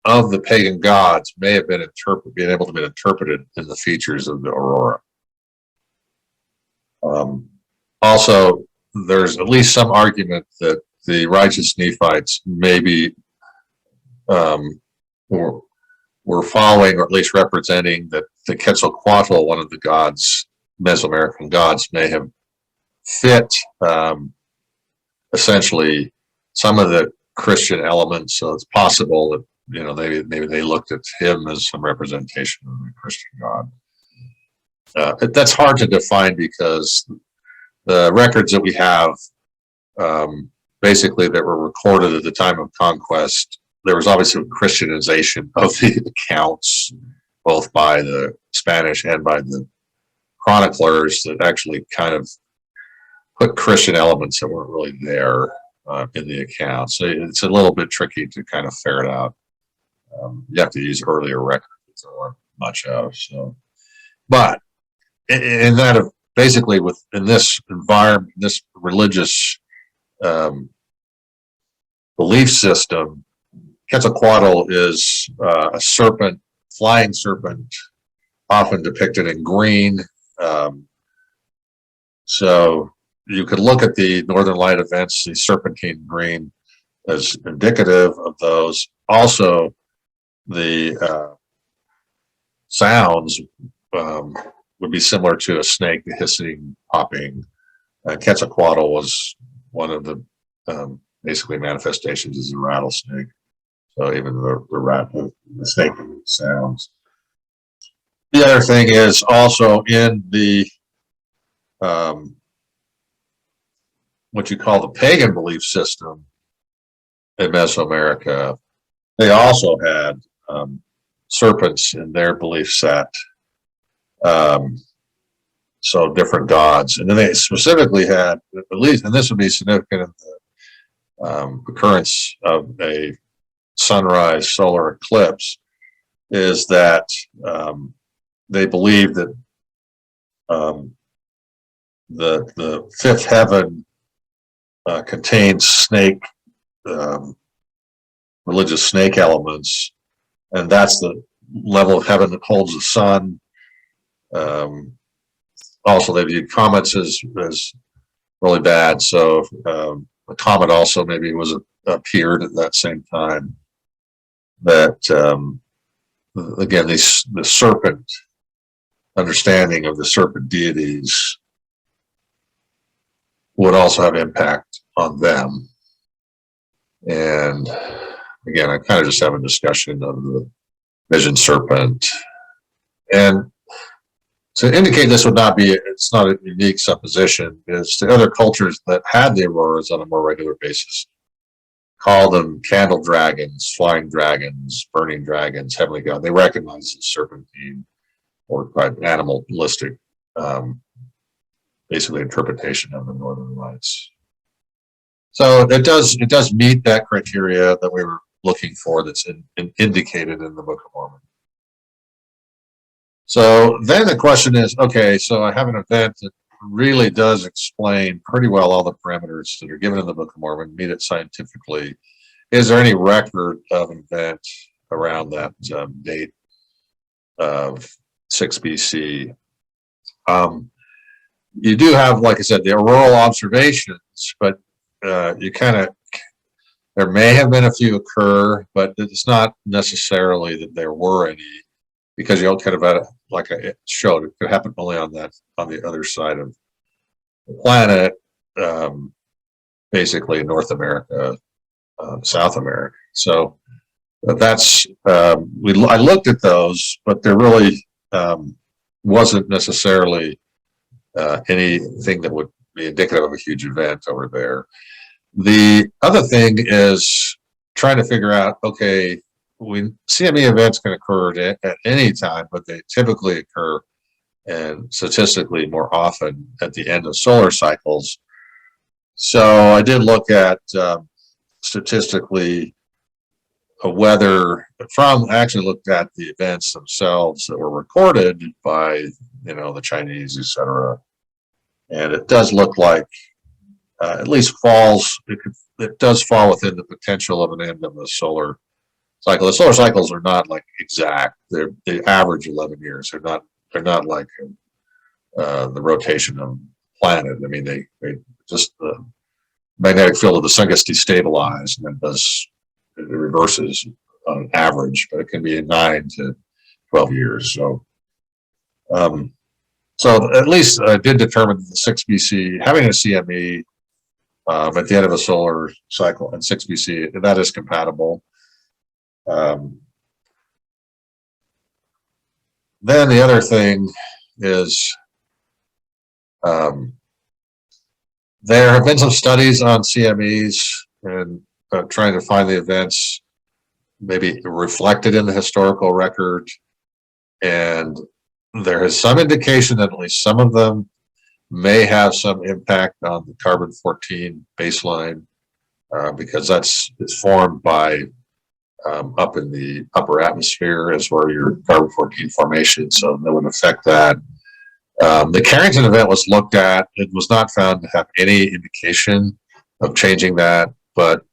of the pagan gods may have been able to be interpreted in the features of the aurora. Also, there's at least some argument that the righteous Nephites maybe were following, or at least representing, that the Quetzalcoatl, one of the gods, Mesoamerican gods, may have fit essentially some of the Christian elements. So it's possible that maybe they looked at him as some representation of the Christian God. That's hard to define, because the records that we have, basically that were recorded at the time of conquest, there was obviously a Christianization of the accounts, both by the Spanish and by the chroniclers, that actually kind of put Christian elements that weren't really there in the account. So it's a little bit tricky to kind of ferret out. You have to use earlier records that there weren't much of. So, but in that, basically in this environment, this religious belief system, Quetzalcoatl is a serpent, flying serpent, often depicted in green. So you could look at the Northern Light events, the serpentine green, as indicative of those. Also, the sounds would be similar to a snake, the hissing, popping. Quetzalcoatl was one of the basically manifestations as a rattlesnake. So even the snake sounds. The other thing is also in the what you call the pagan belief system in Mesoamerica, they also had serpents in their belief set. So different gods, and then they specifically had, at least, and this would be significant in the occurrence of a sunrise solar eclipse, is that they believe that the fifth heaven contains snake, religious snake elements, and that's the level of heaven that holds the sun. Also, they viewed comets as really bad, so a comet also maybe appeared at that same time. That again, the serpent understanding of the serpent deities would also have impact on them. And again, I kind of just have a discussion of the vision serpent. And to indicate this would not be, it's not a unique supposition, is the other cultures that had the auroras on a more regular basis call them candle dragons, flying dragons, burning dragons, heavenly god. They recognize the serpentine or animalistic, basically interpretation of the Northern Lights. So it does meet that criteria that we were looking for that's indicated in the Book of Mormon. So then the question is, okay, so I have an event that really does explain pretty well all the parameters that are given in the Book of Mormon, meet it scientifically. Is there any record of an event around that date of 6 BC? You do have, like I said, the auroral observations, but you kind of, there may have been a few occur, but it's not necessarily that there were any, because you kind of, like I showed, it could happen only on the other side of the planet, basically in North America, South America. So that's I looked at those, but there really wasn't necessarily anything that would be indicative of a huge event over there. The other thing is trying to figure out, okay, CME events can occur at any time, but they typically occur, and statistically more often, at the end of solar cycles. So I did look at statistically whether actually looked at the events themselves that were recorded by the Chinese, etc. And it does look like at least it does fall within the potential of an end of the solar cycle. The solar cycles are not like exact; they average 11 years. They're not like the rotation of the planet. I mean, they just the magnetic field of the sun gets destabilized, and it reverses on average, but it can be in 9 to 12 years. So at least I did determine that the 6 BC having a CME at the end of a solar cycle and 6 BC, that is compatible. Then the other thing is there have been some studies on CMEs and trying to find the events maybe reflected in the historical record, and there is some indication that at least some of them may have some impact on the carbon-14 baseline, because it's formed by up in the upper atmosphere is where your carbon-14 formation, so that would affect that. The Carrington event was looked at. It was not found to have any indication of changing that, but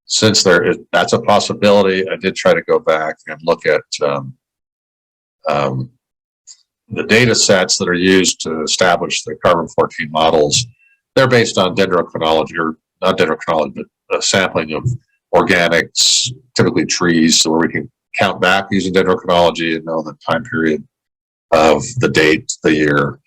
since that's a possibility, I did try to go back and look at the data sets that are used to establish the carbon-14 models, they're based on dendrochronology, or not dendrochronology, but a sampling of organics, typically trees, so where we can count back using dendrochronology and know the time period of the date, the year.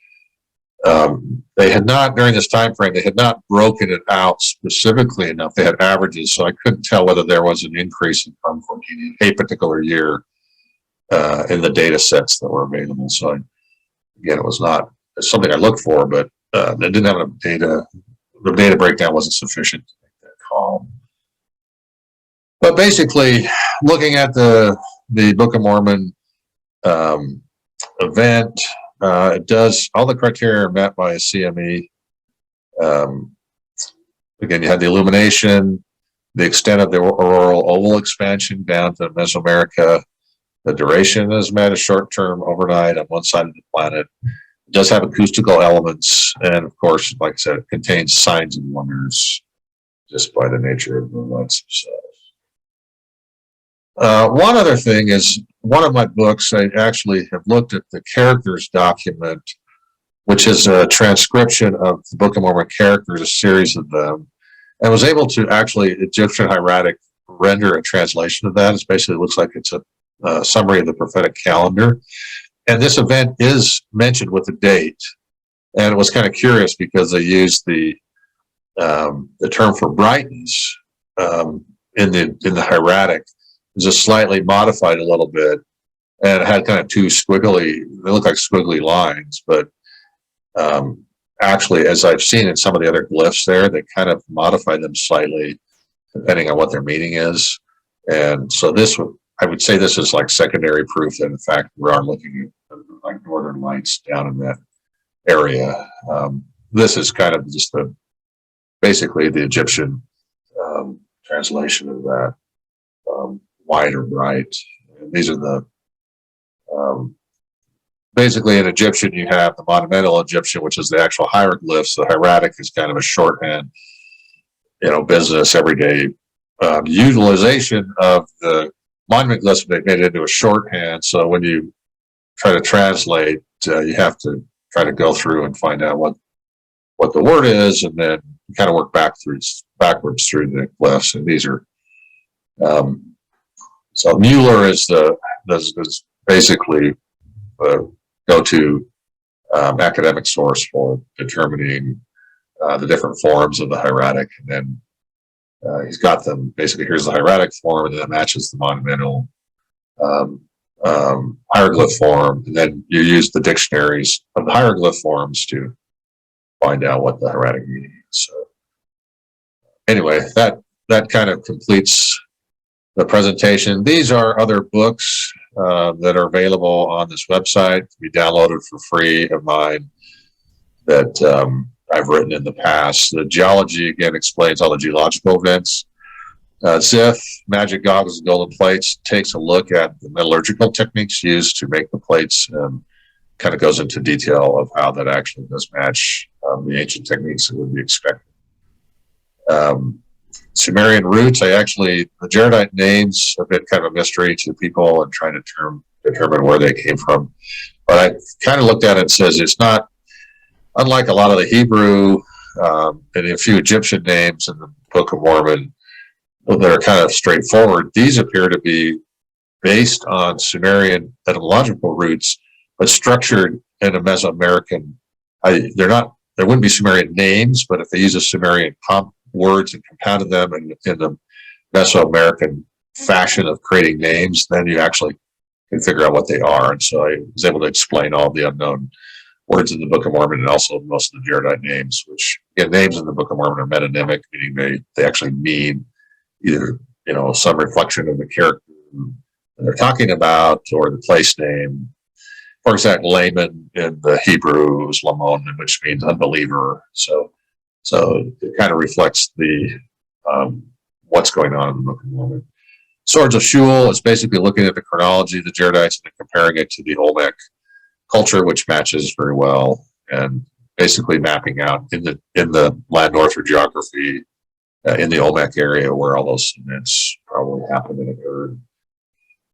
They had not, during this time frame, they had not broken it out specifically enough. They had averages, so I couldn't tell whether there was an increase in carbon-14 in a particular year in the data sets that were available. So again, it was not something I looked for, but they didn't have enough data. The data breakdown wasn't sufficient to make that call. But basically, looking at the Book of Mormon event, it does, all the criteria are met by a CME. Again, you had the illumination, the extent of the auroral oval expansion down to Mesoamerica. The duration is met, a short-term overnight on one side of the planet. It does have acoustical elements, and of course, like I said, it contains signs and wonders just by the nature of the lights themselves. One other thing is, one of my books, I actually have looked at the characters document, which is a transcription of the Book of Mormon characters, a series of them, and was able to actually, Egyptian hieratic, render a translation of that. It basically looks like it's a summary of the prophetic calendar. And this event is mentioned with a date. And it was kind of curious because they used the term for brightness in the hieratic, just slightly modified a little bit, and it had kind of two squiggly, they look like squiggly lines, but actually, as I've seen in some of the other glyphs there, they kind of modified them slightly depending on what their meaning is. And so this, I would say this is like secondary proof that in fact we are looking at like northern lights down in that area. This is kind of just basically the Egyptian translation of that. White or bright. And these are the basically in Egyptian you have the monumental Egyptian, which is the actual hieroglyphs. The hieratic is kind of a shorthand, business, everyday utilization of the monument glyphs. They made it into a shorthand, so when you try to translate, you have to try to go through and find out what the word is, and then kind of work backwards through the glyphs. And these are so Mueller is basically the go-to academic source for determining the different forms of the hieratic, and then he's got them. Basically, here's the hieratic form, and then that matches the monumental hieroglyph form, and then you use the dictionaries of the hieroglyph forms to find out what the hieratic meaning is. So anyway, that kind of completes the presentation. These are other books that are available on this website to be downloaded for free of mine that I've written in the past. The geology, again, explains all the geological events. Ziff, Magic Goggles and Golden Plates, takes a look at the metallurgical techniques used to make the plates, and kind of goes into detail of how that actually does match the ancient techniques that would be expected. Sumerian roots, the Jaredite names have been kind of a mystery to people and trying to determine where they came from. But I kind of looked at it and says it's not, unlike a lot of the Hebrew and a few Egyptian names in the Book of Mormon that are kind of straightforward, these appear to be based on Sumerian etymological roots, but structured in a Mesoamerican. There wouldn't be Sumerian names, but if they use a Sumerian words and compounded them in the Mesoamerican fashion of creating names, then you actually can figure out what they are. And so I was able to explain all the unknown words in the Book of Mormon, and also most of the Jaredite names, which, again, names in the Book of Mormon are metonymic, meaning they actually mean either some reflection of the character that they're talking about, or the place name. For example, Laman in the Hebrew is Lamon, which means unbeliever. So it kind of reflects the what's going on in the Book of Mormon. Swords of Shul is basically looking at the chronology of the Jaredites and comparing it to the Olmec culture, which matches very well, and basically mapping out in the land northward geography in the Olmec area where all those events probably happened and occurred.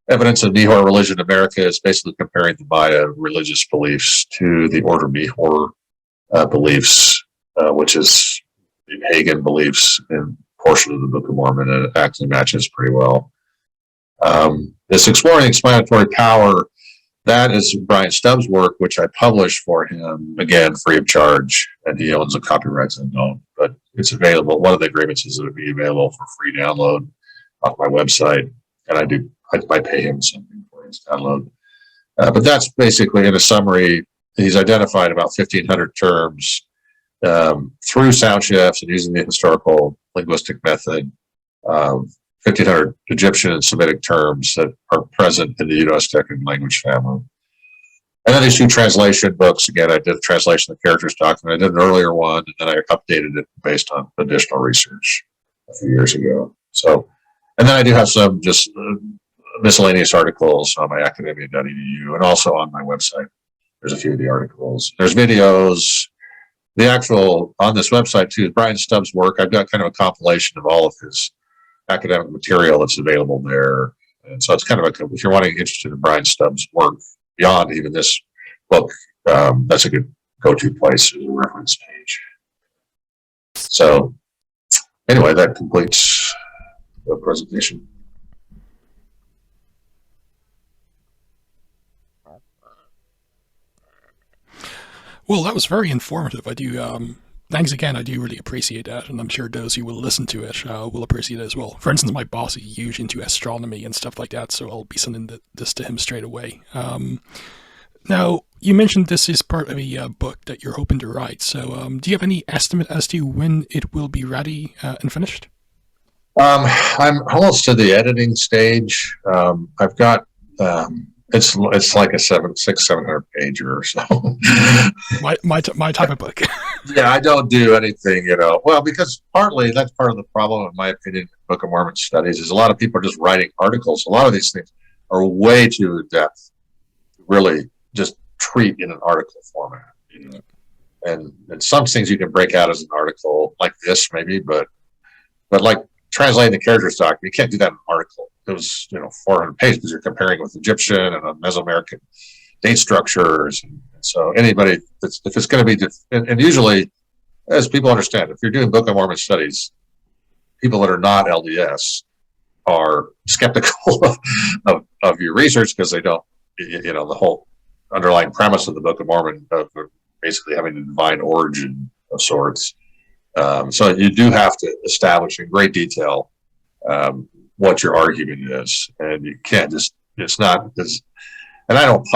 Evidence of Meteor Religion in America is basically comparing the Maya religious beliefs to the Order Meteor beliefs, which is the pagan beliefs in portion of the Book of Mormon, and it actually matches pretty well. This Exploring Explanatory Power, that is Brian Stubbs' work, which I published for him, again, free of charge, and he owns the copyrights I don't, but it's available. One of the agreements is that it would be available for free download off my website, and I pay him something for his download. But that's basically, in a summary, he's identified about 1,500 terms through sound shifts and using the historical linguistic method, 1,500 Egyptian and Semitic terms that are present in the Uto-Aztec language family. And then these two translation books, again, I did a translation of the characters document. I did an earlier one, and then I updated it based on additional research a few years ago. So, and then I do have some just miscellaneous articles on my academia.edu and also on my website. There's a few of the articles. There's videos. The actual, on this website too, is Brian Stubbs' work. I've got kind of a compilation of all of his academic material that's available there. And so it's kind of if you're interested in Brian Stubbs' work beyond even this book, that's a good go-to place as a reference page. So anyway, that completes the presentation. Well, that was very informative. I do. Thanks again. I do really appreciate that, and I'm sure those who will listen to it will appreciate it as well. For instance, my boss is huge into astronomy and stuff like that, so I'll be sending this to him straight away. Now, you mentioned this is part of a book that you're hoping to write. So, do you have any estimate as to when it will be ready and finished? I'm almost to the editing stage. I've got. It's like a 700 pager or so. my type of book. Yeah, I don't do anything, well, because partly that's part of the problem, in my opinion, in Book of Mormon studies, is a lot of people are just writing articles. A lot of these things are way too in depth to really just treat in an article format. And some things you can break out as an article like this, maybe, but like translating the character stock, you can't do that in an article. It was 400 pages because you're comparing with Egyptian and Mesoamerican date structures, and so anybody if it's going to be and usually, as people understand, if you're doing Book of Mormon studies, people that are not LDS are skeptical of your research because they don't, the whole underlying premise of the Book of Mormon of basically having a divine origin of sorts. So you do have to establish in great detail what your argument is, and you can't just, it's not, and I don't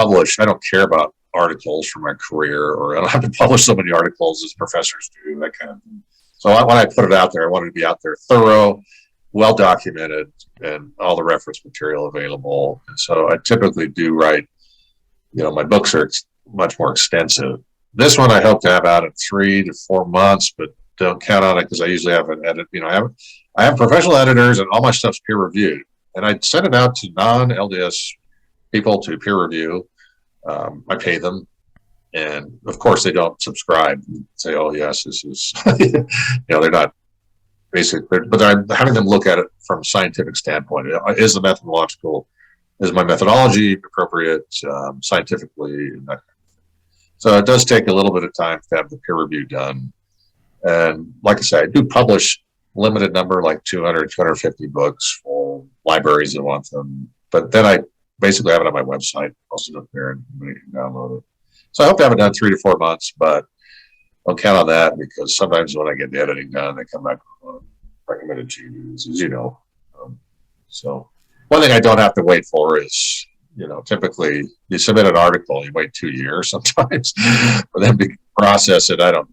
care about articles for my career, or I don't have to publish so many articles as professors do, that kind of thing. So when I put it out there, I wanted to be out there thorough, well documented, and all the reference material available. And so I typically do write, my books are much more extensive. This one I hope to have out in 3 to 4 months, but don't count on it because I usually have an edit. I have professional editors, and all my stuff's peer reviewed, and I send it out to non-LDS people to peer review. I pay them, and of course they don't subscribe and say, "Oh yes, this is," they're not basic, but I'm having them look at it from a scientific standpoint. Is my methodology appropriate scientifically? And that kind of thing. So it does take a little bit of time to have the peer review done. And like I said, I do publish limited number, like 200, 250 books for libraries that want them. But then I basically have it on my website, posted up there, and you can download it. So I hope to have it done 3 to 4 months, but don't count on that because sometimes when I get the editing done, they come back with recommended changes, as you know. So one thing I don't have to wait for is, typically you submit an article, you wait 2 years sometimes for them to process it. I don't,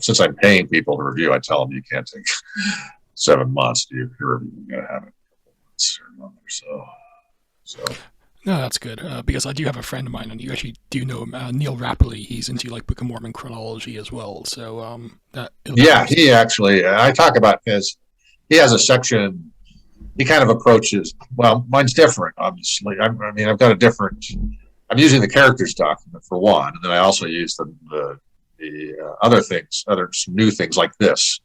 since I'm paying people to review, I tell them you can't take 7 months to do peer review. You got to have it a couple months or a month or so. No, that's good, because I do have a friend of mine, and you actually do know him, Neil Rapley. He's into Book of Mormon chronology as well. So he actually, I talk about he has a section. He kind of approaches. Well, mine's different, obviously. I've got a different. I'm using the characters document for one, and then I also use the other new things like this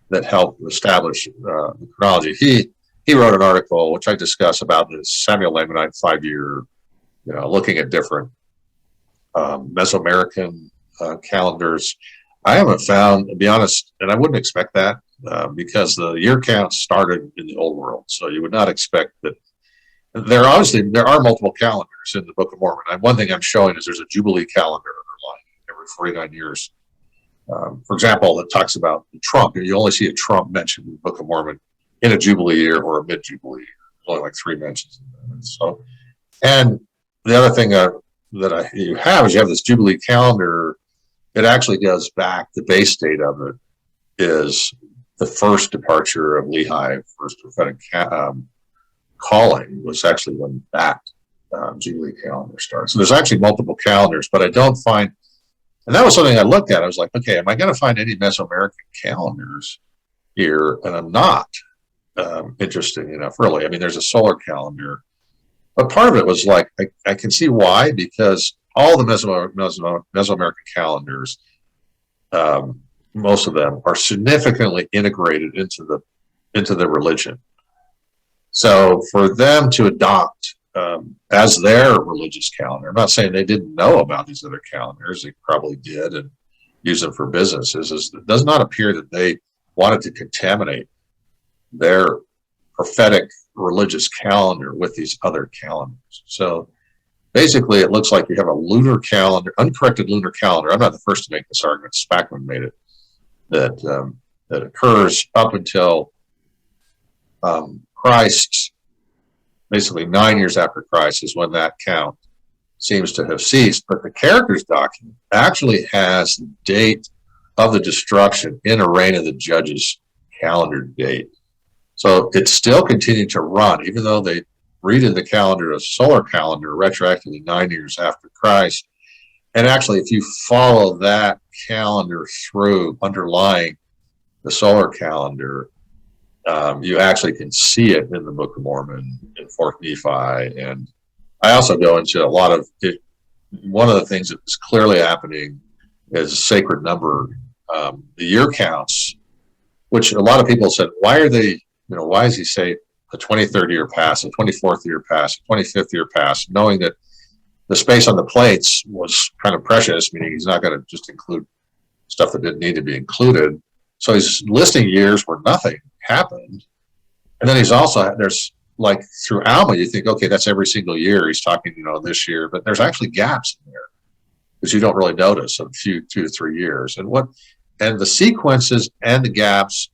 that help establish the chronology. He he wrote an article which I discuss about the Samuel Lamanite 5-year, looking at different Mesoamerican calendars. I haven't found, to be honest, and I wouldn't expect that because the year count started in the Old World, so you would not expect that. There are multiple calendars in the Book of Mormon. And one thing I'm showing is there's a Jubilee calendar underlying every 49 years. For example, that talks about the Trump. You only see a Trump mentioned in the Book of Mormon in a Jubilee year or a mid-Jubilee year. There's only like 3 mentions in that. So, and the other thing you have this Jubilee calendar. It actually goes back, the base date of it is the first departure of Lehi, first prophetic calling was actually when that Jubilee calendar starts. So there's actually multiple calendars, but I don't find, and that was something I looked at. I was like, okay, am I going to find any Mesoamerican calendars here? And I'm not. Interesting enough, really. I mean, there's a solar calendar, but part of it was like, I can see why, because all the Mesoamerican calendars, most of them are significantly integrated into the religion. So for them to adopt as their religious calendar, I'm not saying they didn't know about these other calendars, they probably did and use them for businesses, it does not appear that they wanted to contaminate their prophetic religious calendar with these other calendars. So basically, it looks like you have a lunar calendar, uncorrected lunar calendar. I'm not the first to make this argument. Spackman made it, that occurs up until Christ, basically 9 years after Christ is when that count seems to have ceased. But the characters document actually has the date of the destruction in a reign of the judges calendar date. So it's still continued to run, even though they read in the calendar a solar calendar retroactively 9 years after Christ. And actually, if you follow that calendar through underlying the solar calendar, you actually can see it in the Book of Mormon, in 4th Nephi. And I also go into a lot of it. One of the things that is clearly happening is sacred number, the year counts, which a lot of people said, why does he say the 23rd year pass, the 24th year pass, the 25th year pass, knowing that the space on the plates was kind of precious, meaning he's not going to just include stuff that didn't need to be included. So he's listing years where nothing happened. And then he's also, there's like through Alma, you think, okay, that's every single year he's talking, this year, but there's actually gaps in there because you don't really notice a few 2 to 3 years. And the sequences and the gaps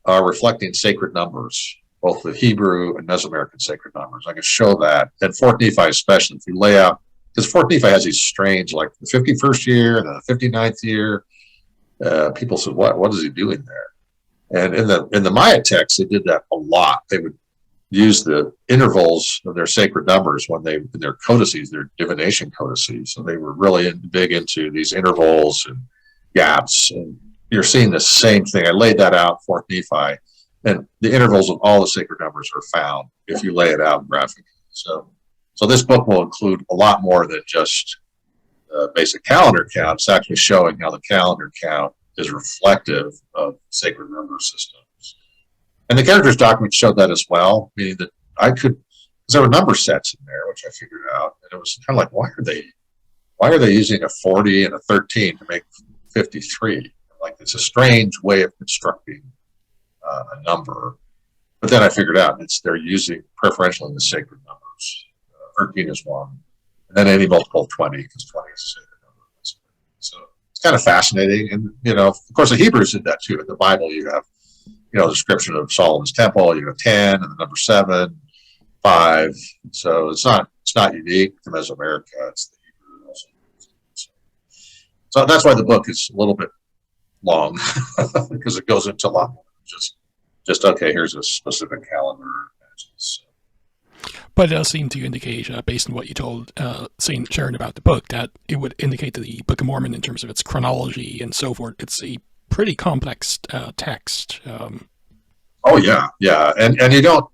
are reflecting sacred numbers, both the Hebrew and Mesoamerican sacred numbers. I can show that. And 4th Nephi especially, if you lay out, because 4th Nephi has these strange, like the 51st year and the 59th year. People said, what is he doing there? And in the Maya text, they did that a lot. They would use the intervals of their sacred numbers when in their codices, their divination codices. So they were really big into these intervals and gaps. And you're seeing the same thing. I laid that out, 4th Nephi. And the intervals of all the sacred numbers are found if you lay it out graphically. So this book will include a lot more than just basic calendar count. It's actually showing how the calendar count is reflective of sacred number systems. And the characters document showed that as well, meaning that because there were number sets in there, which I figured out, and it was kind of like, why are they using a 40 and a 13 to make 53? Like, it's a strange way of constructing a number. But then I figured out they're using preferentially the sacred numbers. 13 is one, and then any multiple of 20, because 20 is a sacred number. So it's kind of fascinating. And, of course, the Hebrews did that too. In the Bible, you have, a description of Solomon's temple, you have 10 and the number 7, 5. So it's not unique to Mesoamerica. It's the Hebrew also. So that's why the book is a little bit long, because it goes into a lot more than just okay, here's a specific calendar. But it does seem to indicate, based on what you told Sharon about the book, that it would indicate that the Book of Mormon, in terms of its chronology and so forth, it's a pretty complex text. Oh yeah, and you don't,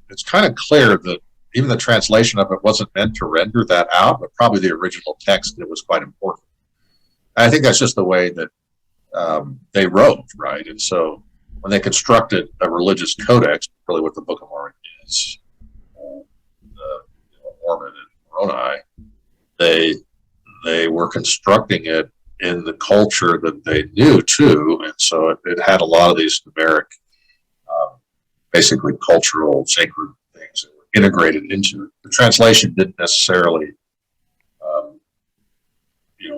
it's kind of clear that even the translation of it wasn't meant to render that out, but probably the original text, it was quite important. And I think that's just the way that they wrote, right? And so when they constructed a religious codex, really what the Book of Mormon is, Mormon and Moroni, they were constructing it in the culture that they knew too, and so it had a lot of these numeric, basically cultural sacred things that were integrated into it. The translation didn't necessarily,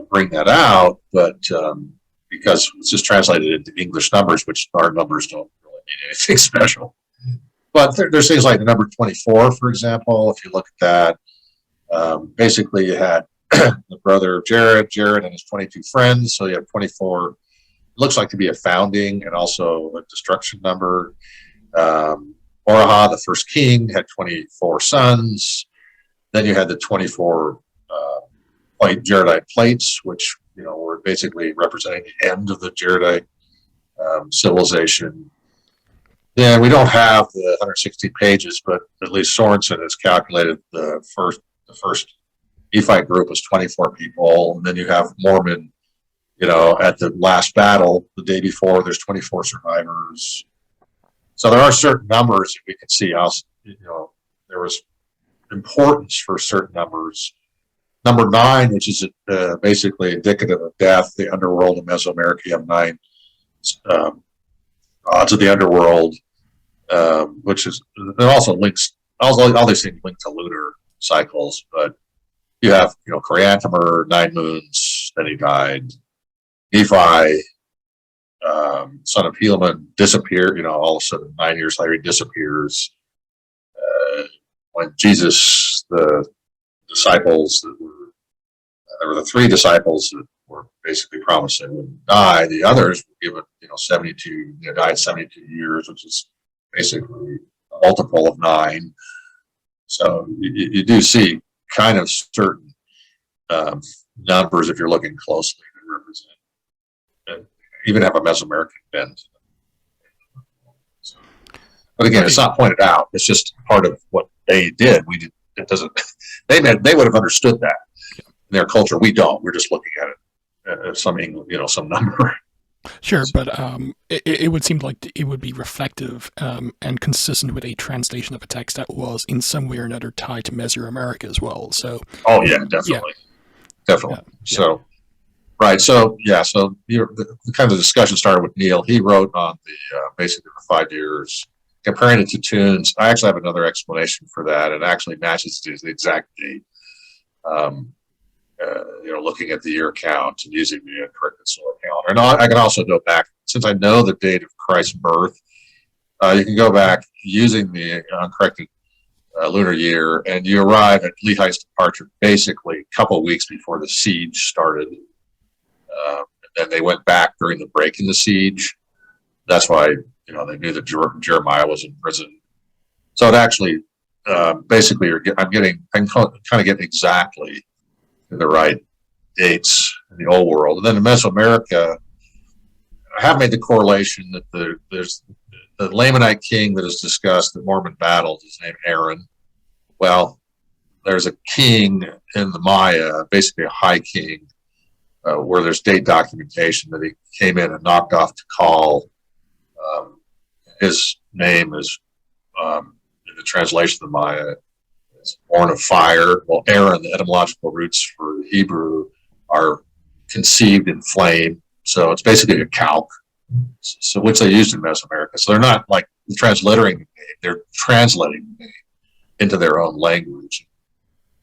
bring that out, but because it's just translated into English numbers, which our numbers don't really mean anything special. But there's things like the number 24, for example. If you look at that, basically you had the brother Jared and his 22 friends. So you have 24. It looks like to be a founding and also a destruction number. Oraha, the first king, had 24 sons. Then you had the 24 Jaredite plates, which were basically representing the end of the Jaredite civilization. Then we don't have the 160 pages, but at least Sorensen has calculated the first Nephite group was 24 people, and then you have Mormon. At the last battle, the day before, there's 24 survivors. So there are certain numbers that we can see. There was importance for certain numbers. Number 9, which is basically indicative of death, the underworld in Mesoamerica. You have 9 gods of the underworld, which is there also links. All these things link to lunar cycles, but you have Chrysanthemum, 9 moons. Then he died. Nephi, son of Helaman, disappeared. All of a sudden, 9 years later, he disappears. When Jesus, the disciples there were the 3 disciples that were basically promised they wouldn't die. The others were given 72. They died 72 years, which is basically a multiple of 9. So you do see kind of certain numbers if you're looking closely that represent, and even have a Mesoamerican bent. So, but again, it's not pointed out. It's just part of what they did. We did. It doesn't. They would have understood that in their culture. We don't. We're just looking at it some number. Sure, but it would seem like it would be reflective and consistent with a translation of a text that was in some way or another tied to Mesoamerica as well. So. Oh yeah, definitely. Yeah. So, right. So the kind of discussion started with Neil. He wrote on the basically the 5 years, comparing it to tunes. I actually have another explanation for that. It actually matches to the exact date. Looking at the year count and using the uncorrected solar calendar. And I can also go back, since I know the date of Christ's birth, you can go back using the uncorrected lunar year, and you arrive at Lehi's departure basically a couple of weeks before the siege started. And then they went back during the break in the siege. That's why, they knew that Jeremiah was in prison. So it actually, basically, I'm kind of getting exactly the right dates in the old world. And then in Mesoamerica, I have made the correlation that there's the Lamanite king that is discussed at Mormon battles is named Aaron. Well, there's a king in the Maya, basically a high king, where there's date documentation that he came in and knocked off Tikal. His name is, in the translation of the Maya, is born of fire. Well, Aaron, the etymological roots for Hebrew, are conceived in flame. So it's basically a calque, so which they used in Mesoamerica. So they're not like transliterating the name, they're translating the name into their own language.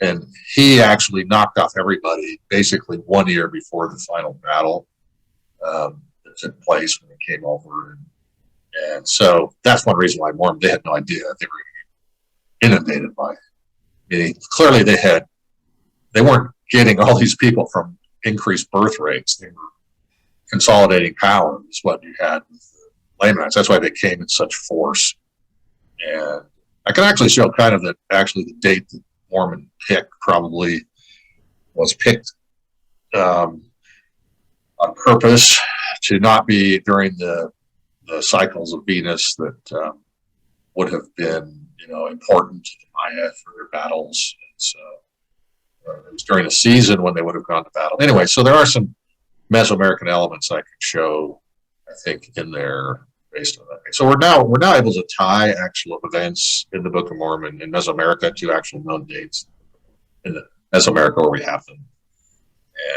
And he actually knocked off everybody basically 1 year before the final battle that took place when he came over. And so that's one reason why Mormon, they had no idea they were inundated by it. Meaning, clearly they weren't getting all these people from increased birth rates. They were consolidating power is what you had with the Lamanites. That's why they came in such force. And I can actually show kind of that actually the date that Mormon picked probably was picked on purpose to not be during the cycles of Venus that would have been, important to the Maya for their battles. And so it was during the season when they would have gone to battle. Anyway, so there are some Mesoamerican elements I can show, I think, in there based on that. So we're now able to tie actual events in the Book of Mormon in Mesoamerica to actual known dates in the Mesoamerica where we have them,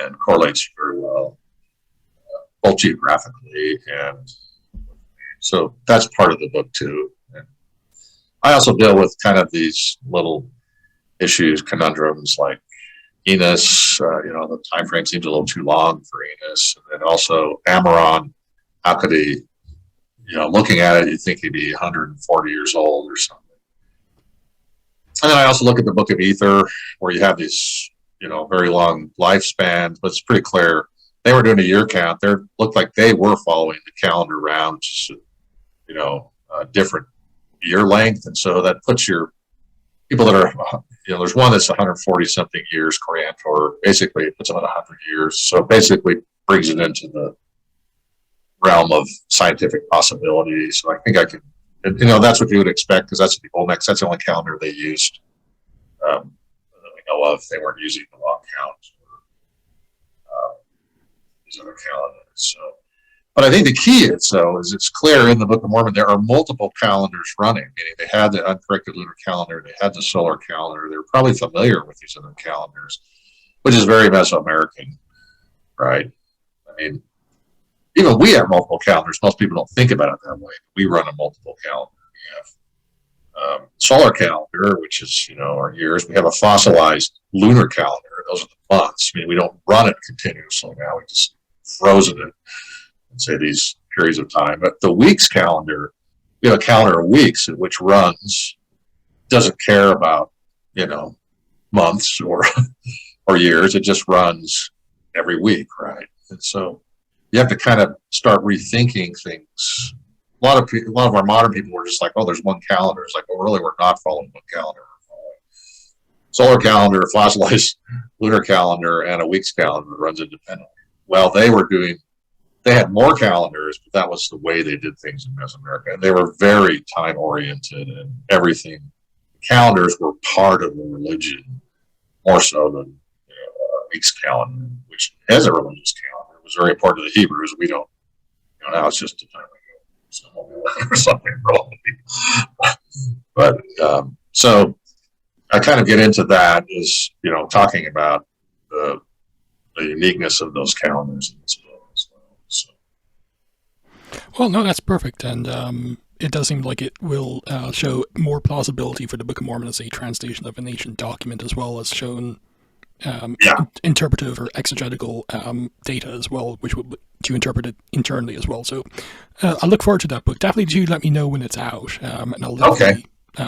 and correlates very well, both geographically and so that's part of the book too. And I also deal with kind of these little issues, conundrums like Enos. The time frame seems a little too long for Enos, and then also Amaron. How could he? Looking at it, you'd think he'd be 140 years old or something. And then I also look at the Book of Ether, where you have these, very long lifespans, but it's pretty clear they were doing a year count. They looked like they were following the calendar around, just, a different year length. And so that puts your people that are, there's one that's 140 something years, Coriantor, basically it puts them at 100 years. So it basically brings it into the realm of scientific possibility. So I think I can, that's what you would expect, because that's the Olmecs. That's the only calendar they used that we know of. They weren't using the long count or these other calendars. So, but I think the key is, is it's clear in the Book of Mormon there are multiple calendars running. Meaning they had the uncorrected lunar calendar, they had the solar calendar. They're probably familiar with these other calendars, which is very Mesoamerican, right? I mean, even we have multiple calendars. Most people don't think about it that way. We run a multiple calendar. We have solar calendar, which is, our years. We have a fossilized lunar calendar. Those are the months. I mean, we don't run it continuously now. We just frozen it and say these periods of time. But the weeks calendar, we have a calendar of weeks which runs, doesn't care about, months or years. It just runs every week, right? And so you have to kind of start rethinking things. A lot of our modern people were just like, oh, there's one calendar. It's like, well, really, we're not following one calendar. We're following solar calendar, fossilized lunar calendar, and a week's calendar that runs independently. Well, they had more calendars, but that was the way they did things in Mesoamerica. And they were very time oriented, and everything. Calendars were part of the religion more so than a week's calendar, which has a religious calendar. It was very important to the Hebrews. We don't, now it's just a time or something wrong. But so I kind of get into that is, talking about the uniqueness of those calendars in this book as well. So. Well, no, that's perfect. And it does seem like it will show more plausibility for the Book of Mormon as a translation of an ancient document, as well as shown interpretive or exegetical data as well, which will to interpret it internally as well. So I look forward to that book. Definitely do let me know when it's out, and I'll definitely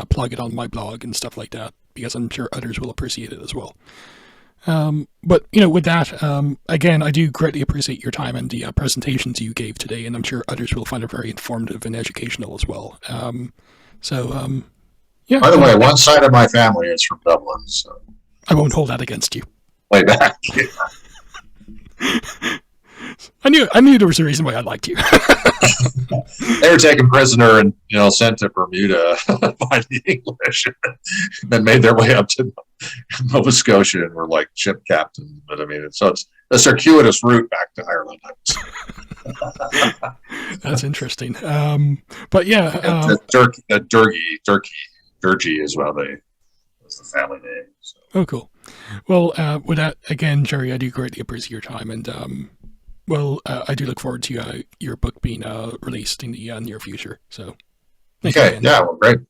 plug it on my blog and stuff like that, because I'm sure others will appreciate it as well. But with that, again, I do greatly appreciate your time and the presentations you gave today, and I'm sure others will find it very informative and educational as well. Yeah. By the way, one side of my family is from Dublin, so I won't hold that against you. Way back. I knew there was a reason why I liked you. They were taken prisoner and sent to Bermuda by the English, and then made their way up to Nova Scotia and were like ship captains. But I mean, it's a circuitous route back to Ireland. That's interesting. But yeah, Durkee is was the family name. So. Oh, cool. Well, with that, again, Jerry, I do greatly appreciate your time, and I do look forward to your book being released in the near future. So, okay, yeah, well, great.